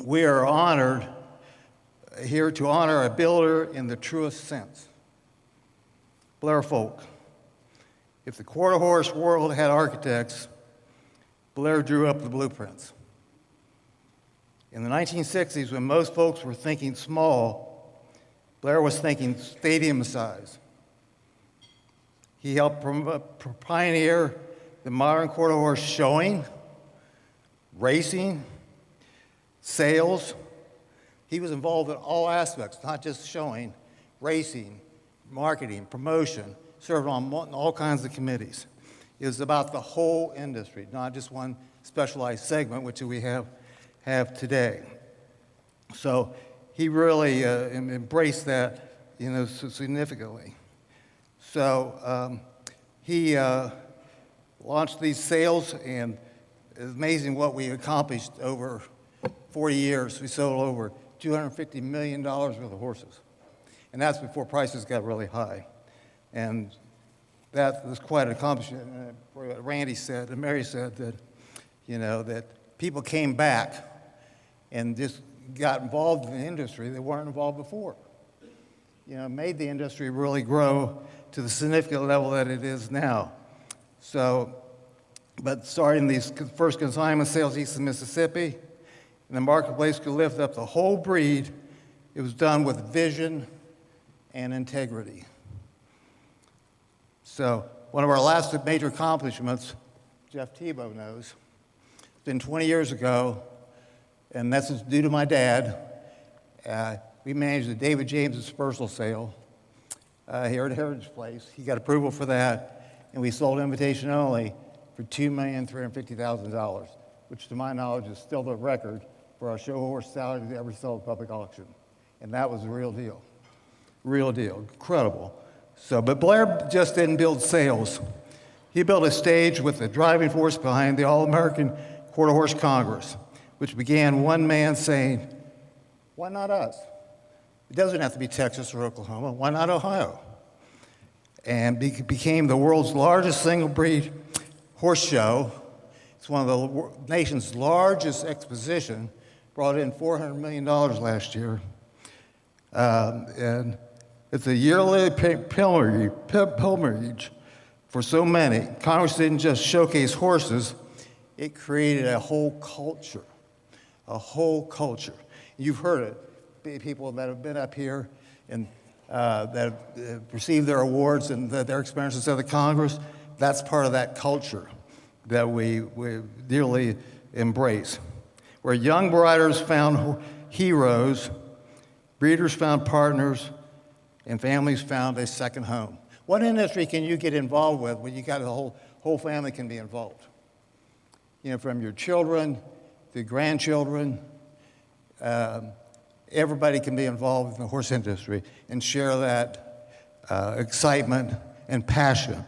we are honored here to honor a builder in the truest sense. Blair Folck. If the quarter horse world had architects, Blair drew up the blueprints. In the 1960s, when most folks were thinking small, Blair was thinking stadium size. He helped pioneer the modern quarter horse showing, racing, sales. He was involved in all aspects, not just showing, racing, marketing, promotion, served on all kinds of committees. It was about the whole industry, not just one specialized segment, which we have today. So he really embraced that, significantly. So he launched these sales, and it's amazing what we accomplished over 40 years. We sold over $250 million worth of horses. And that's before prices got really high. And that was quite an accomplishment. And Randy said, and Mary said that, that people came back and just got involved in the industry they weren't involved before. Made the industry really grow to the significant level that it is now. So, but starting these first consignment sales east of Mississippi, and the marketplace could lift up the whole breed, it was done with vision and integrity. So, one of our last major accomplishments, Jeff Tebow knows, it's been 20 years ago, and that's due to my dad. We managed the David James dispersal sale here at Heritage Place. He got approval for that, and we sold invitation only for $2,350,000, which to my knowledge is still the record for our show horse salary to ever sell at public auction. And that was the real deal. Real deal, incredible. So, but Blair just didn't build sales. He built a stage with the driving force behind the All-American Quarter Horse Congress, which began one man saying, why not us? It doesn't have to be Texas or Oklahoma. Why not Ohio? And became the world's largest single-breed horse show. It's one of the nation's largest exposition, brought in $400 million last year. And it's a yearly pilgrimage for so many. Congress didn't just showcase horses, it created a whole culture. A whole culture. You've heard it. People that have been up here and that have received their awards and their experiences at the Congress, that's part of that culture that we dearly embrace. Where young riders found heroes, breeders found partners, and families found a second home. What industry can you get involved with when you got the whole family can be involved? From your children to grandchildren, everybody can be involved in the horse industry and share that excitement and passion.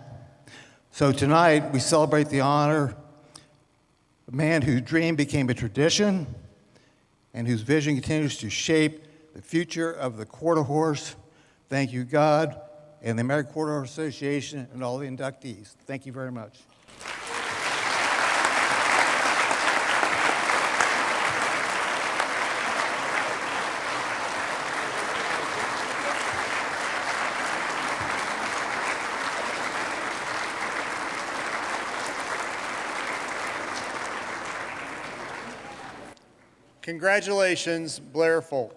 So tonight, we celebrate the honor of a man whose dream became a tradition and whose vision continues to shape the future of the quarter horse. Thank you, God, and the American Quarter Horse Association, and all the inductees. Thank you very much. Congratulations, Blair Folck.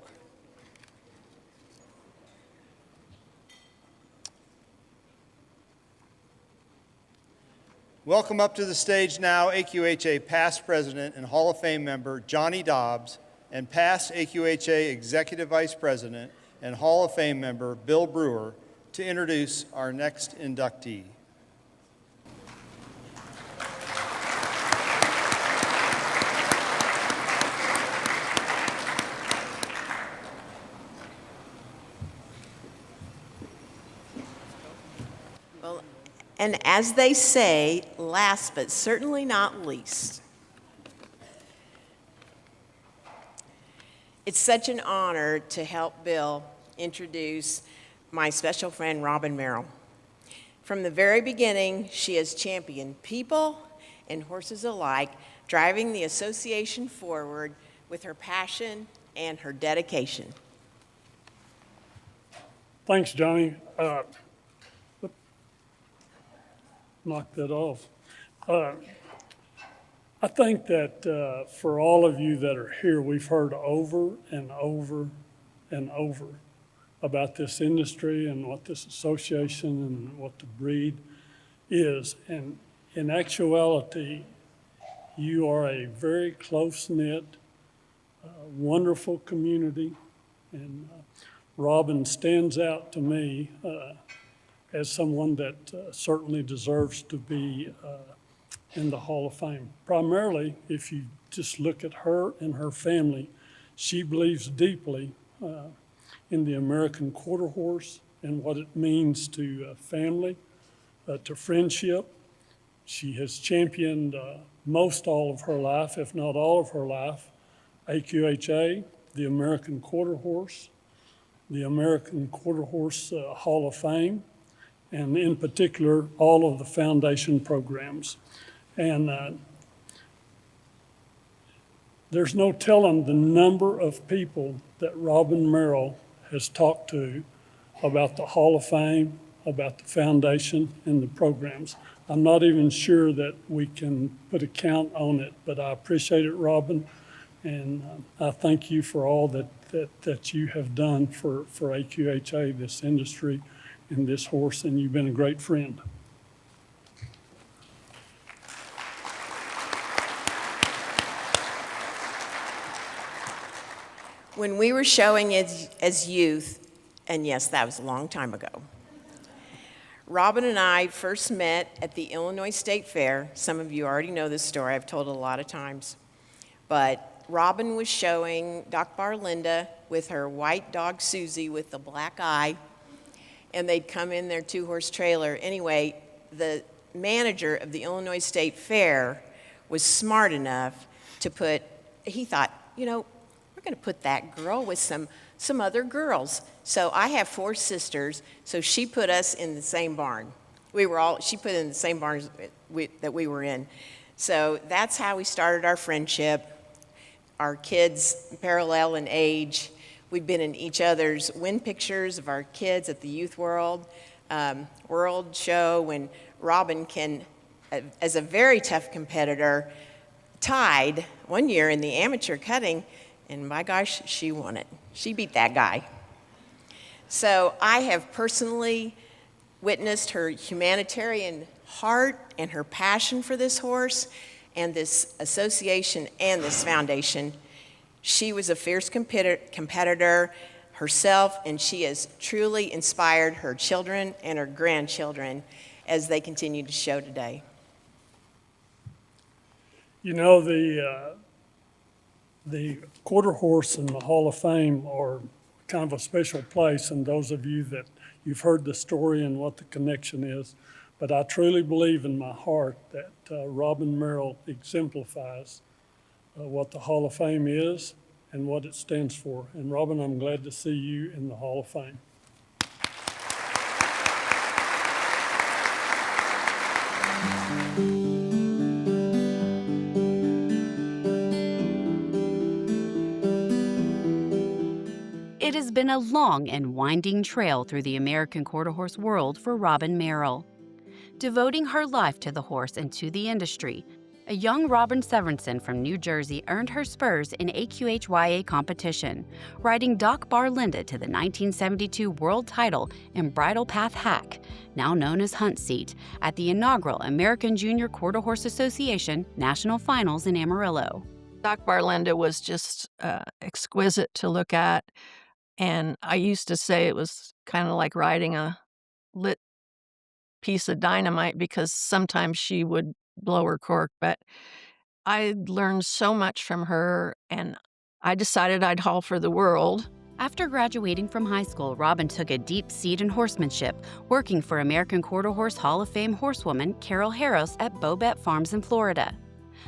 Welcome up to the stage now AQHA past president and Hall of Fame member Johnny Dobbs and past AQHA executive vice president and Hall of Fame member Bill Brewer to introduce our next inductee. Well, and as they say, last but certainly not least, it's such an honor to help Bill introduce my special friend, Robin Merrill. From the very beginning, she has championed people and horses alike, driving the association forward with her passion and her dedication. Thanks, Johnny. Knock that off. I think that for all of you that are here, we've heard over and over and over about this industry and what this association and what the breed is. And in actuality, you are a very close-knit, wonderful community. And Robin stands out to me as someone that certainly deserves to be in the Hall of Fame. Primarily, if you just look at her and her family, she believes deeply in the American quarter horse and what it means to family, to friendship. She has championed most all of her life, if not all of her life, AQHA, the American Quarter Horse, the American Quarter Horse Hall of Fame, and in particular, all of the foundation programs. And there's no telling the number of people that Robin Merrill has talked to about the Hall of Fame, about the foundation and the programs. I'm not even sure that we can put a count on it, but I appreciate it, Robin, and I thank you for all that you have done for AQHA, this industry, and this horse, and you've been a great friend. When we were showing as youth, and yes, that was a long time ago, Robin and I first met at the Illinois State Fair. Some of you already know this story. I've told it a lot of times. But Robin was showing Doc Bar Linda with her white dog Susie with the black eye, and they'd come in their two-horse trailer. Anyway, the manager of the Illinois State Fair was smart enough to put, he thought, you know, we're going to put that girl with some other girls. So I have 4 sisters, so she put us in the same barn. She put in the same barns that we were in. So that's how we started our friendship. Our kids parallel in age. We've been in each other's win pictures of our kids at the Youth World show when Robin as a very tough competitor, tied one year in the amateur cutting, and my gosh, she won it. She beat that guy. So I have personally witnessed her humanitarian heart and her passion for this horse and this association and this foundation. She was a fierce competitor herself, and she has truly inspired her children and her grandchildren as they continue to show today. You know, the quarter horse and the Hall of Fame are kind of a special place, and those of you that you've heard the story and what the connection is, but I truly believe in my heart that Robin Merrill exemplifies what the Hall of Fame is and what it stands for. And Robin, I'm glad to see you in the Hall of Fame. It has been a long and winding trail through the American quarter horse world for Robin Merrill. Devoting her life to the horse and to the industry, a young Robin Severinsen from New Jersey earned her spurs in AQHYA competition, riding Doc Bar Linda to the 1972 world title in Bridle Path Hack, now known as Hunt Seat, at the inaugural American Junior Quarter Horse Association National Finals in Amarillo. Doc Bar Linda was just exquisite to look at, and I used to say it was kind of like riding a lit piece of dynamite because sometimes she would blow her cork, but I learned so much from her, and I decided I'd haul for the world. After graduating from high school, Robin took a deep seat in horsemanship, working for American Quarter Horse Hall of Fame horsewoman Carol Harris at Bobet Farms in Florida.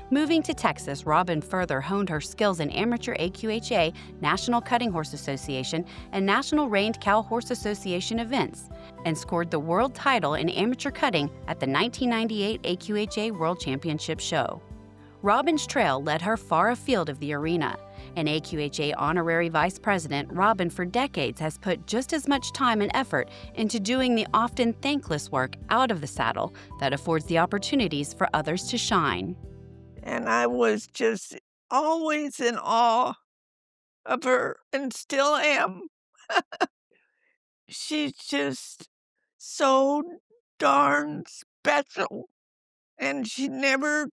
Moving to Texas, Robin further honed her skills in amateur AQHA, National Cutting Horse Association, and National Reined Cow Horse Association events, and scored the world title in amateur cutting at the 1998 AQHA World Championship show. Robin's trail led her far afield of the arena. An AQHA honorary vice president, Robin for decades has put just as much time and effort into doing the often thankless work out of the saddle that affords the opportunities for others to shine. And I was just always in awe of her and still am. She's just so darn special. And she never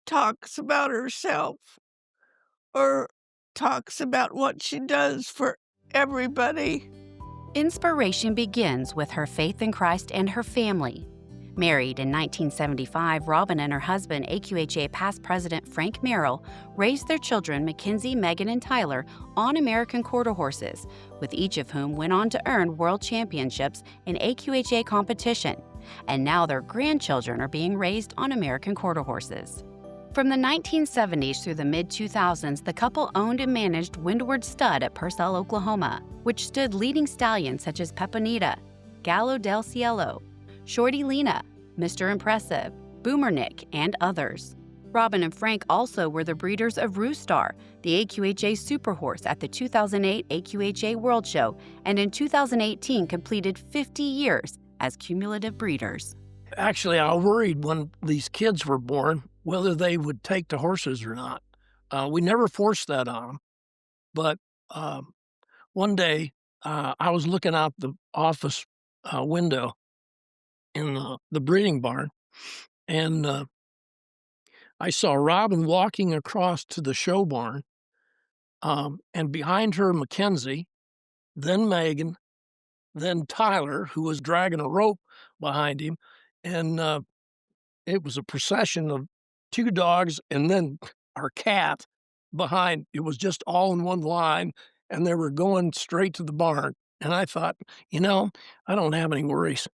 talks about herself or talks about what she does for everybody. Inspiration begins with her faith in Christ and her family. Married in 1975, Robin and her husband, AQHA past president Frank Merrill, raised their children, Mackenzie, Megan, and Tyler, on American quarter horses, with each of whom went on to earn world championships in AQHA competition. And now their grandchildren are being raised on American quarter horses. From the 1970s through the mid-2000s, the couple owned and managed Windward Stud at Purcell, Oklahoma, which stood leading stallions such as Peponita, Gallo del Cielo, Shorty Lena, Mr. Impressive, Boomer Nick, and others. Robin and Frank also were the breeders of Roostar, the AQHA Super Horse at the 2008 AQHA World Show, and in 2018 completed 50 years as cumulative breeders. Actually, I worried when these kids were born whether they would take to horses or not. We never forced that on them. But one day, I was looking out the office window in the breeding barn, and I saw Robin walking across to the show barn, and behind her, Mackenzie, then Megan, then Tyler, who was dragging a rope behind him, and it was a procession of 2 dogs and then our cat behind. It was just all in one line, and they were going straight to the barn. And I thought, I don't have any worries.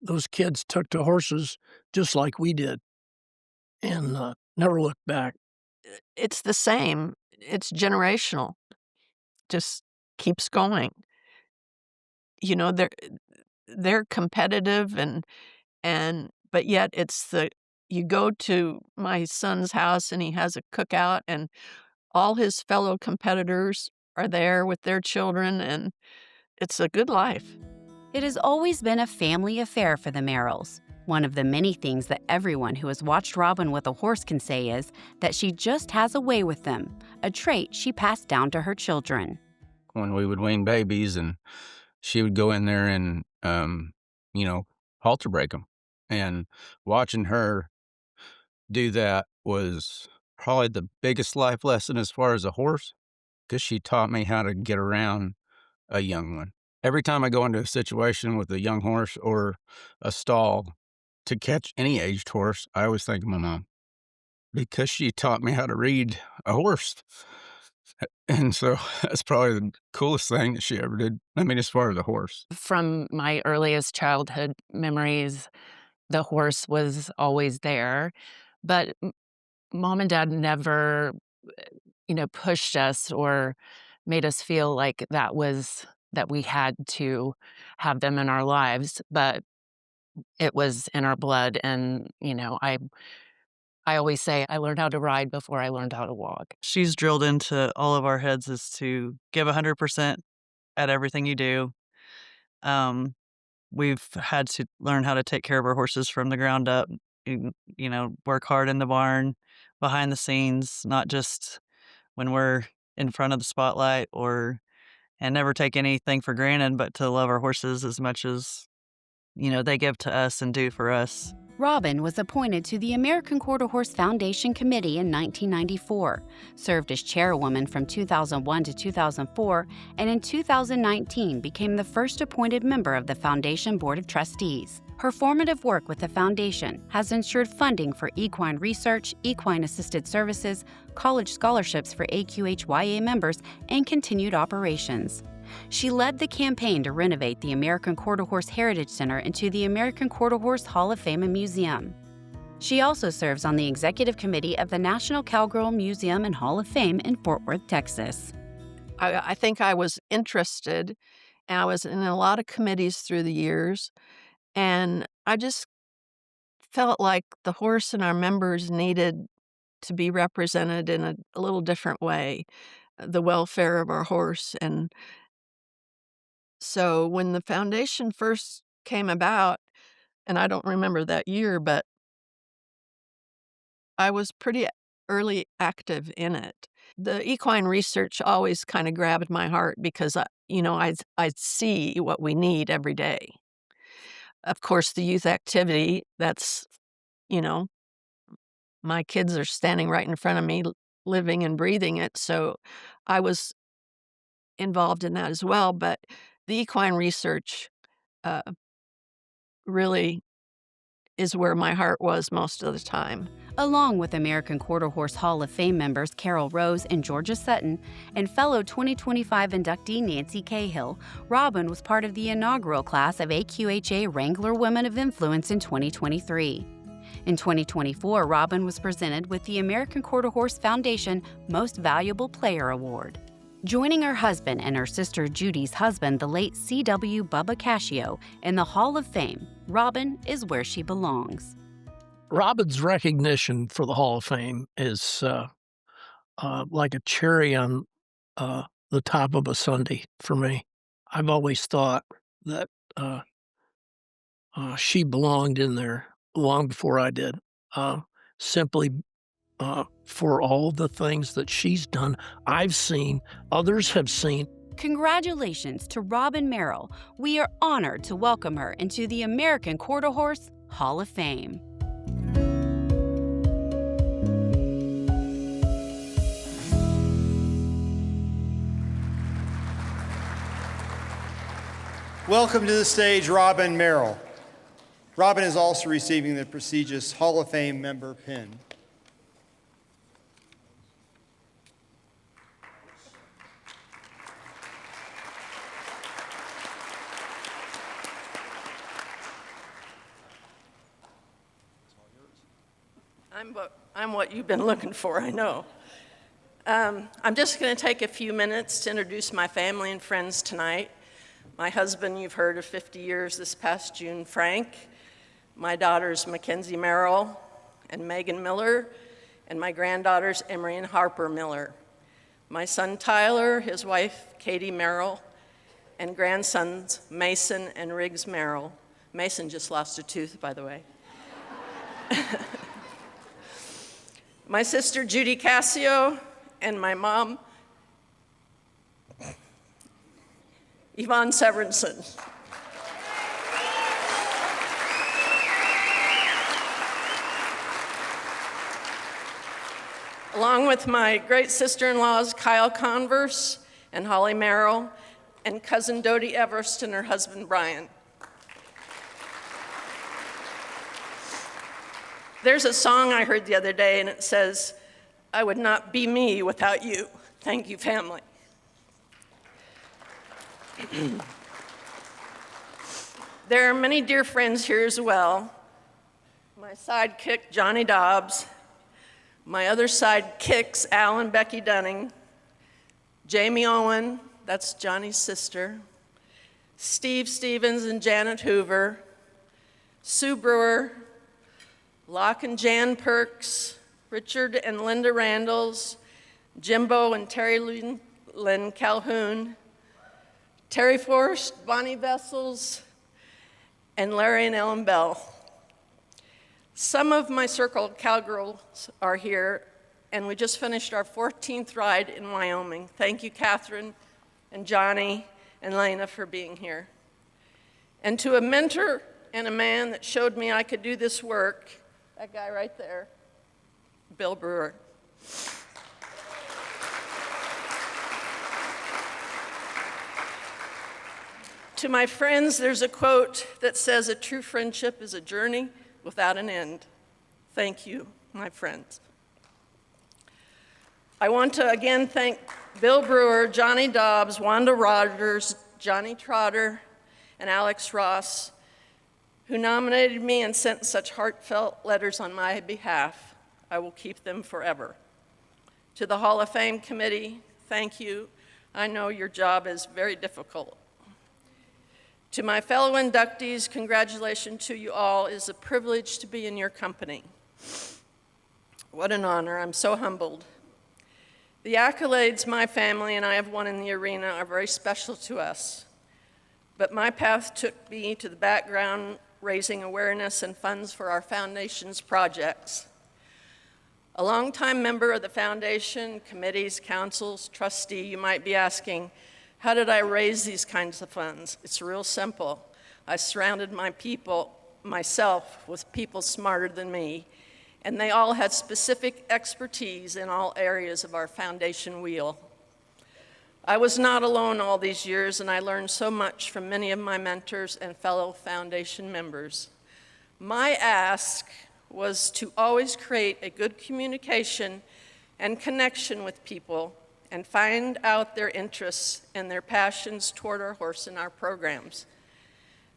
Those kids took to horses just like we did and never looked back. It's the same. It's generational. Just keeps going. They're competitive but yet you go to my son's house and he has a cookout and all his fellow competitors are there with their children, and it's a good life. It has always been a family affair for the Merrills. One of the many things that everyone who has watched Robin with a horse can say is that she just has a way with them, a trait she passed down to her children. When we would wean babies, and she would go in there and, halter break them. And watching her do that was probably the biggest life lesson as far as a horse, because she taught me how to get around a young one. Every time I go into a situation with a young horse or a stall to catch any aged horse, I always think of my mom, because she taught me how to read a horse. And so that's probably the coolest thing that she ever did. I mean, as far as a horse. From my earliest childhood memories, the horse was always there. But Mom and Dad never, pushed us or made us feel like that we had to have them in our lives. But it was in our blood. And, I always say I learned how to ride before I learned how to walk. She's drilled into all of our heads is to give 100% at everything you do. We've had to learn how to take care of our horses from the ground up, work hard in the barn, behind the scenes, not just when we're in front of the spotlight and never take anything for granted, but to love our horses as much as, they give to us and do for us. Robin was appointed to the American Quarter Horse Foundation Committee in 1994, served as chairwoman from 2001 to 2004, and in 2019 became the first appointed member of the Foundation Board of Trustees. Her formative work with the foundation has ensured funding for equine research, equine-assisted services, college scholarships for AQHYA members, and continued operations. She led the campaign to renovate the American Quarter Horse Heritage Center into the American Quarter Horse Hall of Fame and Museum. She also serves on the executive committee of the National Cowgirl Museum and Hall of Fame in Fort Worth, Texas. I think I was interested, and I was in a lot of committees through the years, and I just felt like the horse and our members needed to be represented in a little different way, the welfare of our horse. And so when the foundation first came about, and I don't remember that year, but I was pretty early active in it. The equine research always kind of grabbed my heart because, I'd see what we need every day. Of course, the youth activity, that's, my kids are standing right in front of me, living and breathing it. So I was involved in that as well. But the equine research really is where my heart was most of the time. Along with American Quarter Horse Hall of Fame members Carol Rose and Georgia Sutton, and fellow 2025 inductee Nancy Cahill, Robin was part of the inaugural class of AQHA Wrangler Women of Influence in 2023. In 2024, Robin was presented with the American Quarter Horse Foundation Most Valuable Player Award. Joining her husband and her sister Judy's husband, the late C.W. Bubba Cascio, in the Hall of Fame, Robin is where she belongs. Robin's recognition for the Hall of Fame is like a cherry on the top of a sundae for me. I've always thought that she belonged in there long before I did, simply for all the things that she's done, I've seen, others have seen. Congratulations to Robin Merrill. We are honored to welcome her into the American Quarter Horse Hall of Fame. Welcome to the stage, Robin Merrill. Robin is also receiving the prestigious Hall of Fame member pin. I'm what you've been looking for, I know. I'm just going to take a few minutes to introduce my family and friends tonight. My husband, you've heard of 50 years this past June, Frank. My daughters, Mackenzie Merrill and Megan Miller, and my granddaughters, Emery and Harper Miller. My son, Tyler, his wife, Katie Merrill, and grandsons, Mason and Riggs Merrill. Mason just lost a tooth, by the way. My sister, Judy Cascio, and my mom, Yvonne Severinson. Along with my great sister-in-laws, Kyle Converse and Holly Merrill, and cousin Dodie Everest and her husband, Brian. There's a song I heard the other day, and it says, "I would not be me without you." Thank you, family. There are many dear friends here as well. My sidekick, Johnny Dobbs. My other sidekicks, Al and Becky Dunning. Jamie Owen, that's Johnny's sister. Steve Stevens and Janet Hoover. Sue Brewer. Locke and Jan Perks. Richard and Linda Randalls. Jimbo and Terry Lynn Calhoun. Terry Forrest, Bonnie Vessels, and Larry and Ellen Bell. Some of my Circle Cowgirls are here, and we just finished our 14th ride in Wyoming. Thank you, Catherine and Johnny and Lena, for being here. And to a mentor and a man that showed me I could do this work, that guy right there, Bill Brewer. To my friends, there's a quote that says, "A true friendship is a journey without an end." Thank you, my friends. I want to again thank Bill Brewer, Johnny Dobbs, Wanda Rogers, Johnny Trotter, and Alex Ross, who nominated me and sent such heartfelt letters on my behalf. I will keep them forever. To the Hall of Fame committee, thank you. I know your job is very difficult. To my fellow inductees, congratulations to you all. It is a privilege to be in your company. What an honor. I'm so humbled. The accolades my family and I have won in the arena are very special to us. But my path took me to the background, raising awareness and funds for our foundation's projects. A longtime member of the foundation, committees, councils, trustee, you might be asking, how did I raise these kinds of funds? It's real simple. I surrounded myself with people smarter than me, and they all had specific expertise in all areas of our foundation wheel. I was not alone all these years, and I learned so much from many of my mentors and fellow foundation members. My ask was to always create a good communication and connection with people and find out their interests and their passions toward our horse and our programs.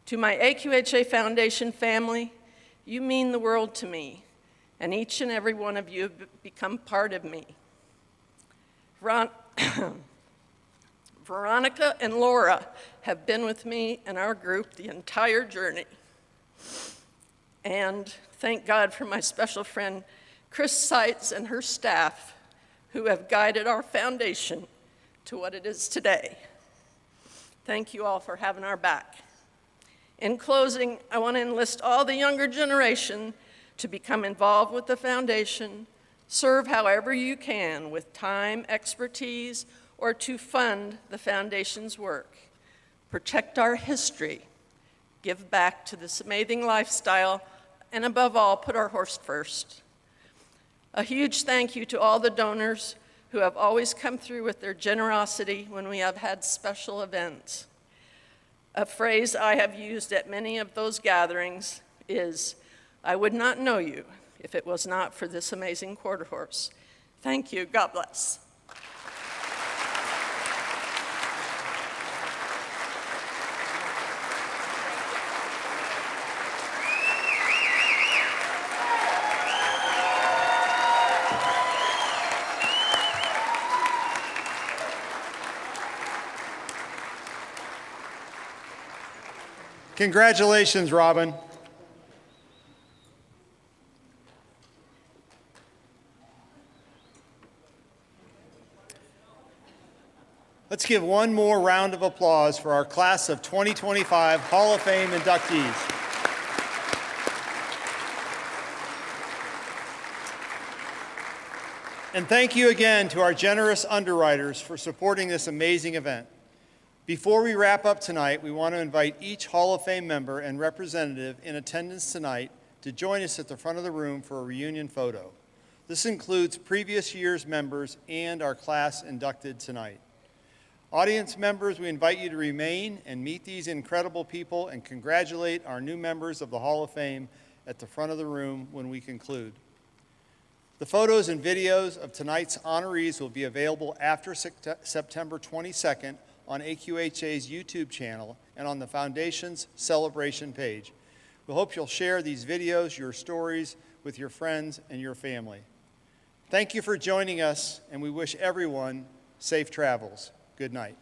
To my AQHA Foundation family, you mean the world to me, and each and every one of you have become part of me. Veronica and Laura have been with me and our group the entire journey. And thank God for my special friend, Chris Seitz, and her staff, who have guided our foundation to what it is today. Thank you all for having our back. In closing, I want to enlist all the younger generation to become involved with the foundation, serve however you can with time, expertise, or to fund the foundation's work. Protect our history, give back to this amazing lifestyle, and above all, put our horse first. A huge thank you to all the donors who have always come through with their generosity when we have had special events. A phrase I have used at many of those gatherings is, "I would not know you if it was not for this amazing quarter horse." Thank you. God bless. Congratulations, Robin. Let's give one more round of applause for our class of 2025 Hall of Fame inductees. And thank you again to our generous underwriters for supporting this amazing event. Before we wrap up tonight, we want to invite each Hall of Fame member and representative in attendance tonight to join us at the front of the room for a reunion photo. This includes previous year's members and our class inducted tonight. Audience members, we invite you to remain and meet these incredible people and congratulate our new members of the Hall of Fame at the front of the room when we conclude. The photos and videos of tonight's honorees will be available after September 22nd on AQHA's YouTube channel and on the Foundation's celebration page. We hope you'll share these videos, your stories, with your friends and your family. Thank you for joining us, and we wish everyone safe travels. Good night.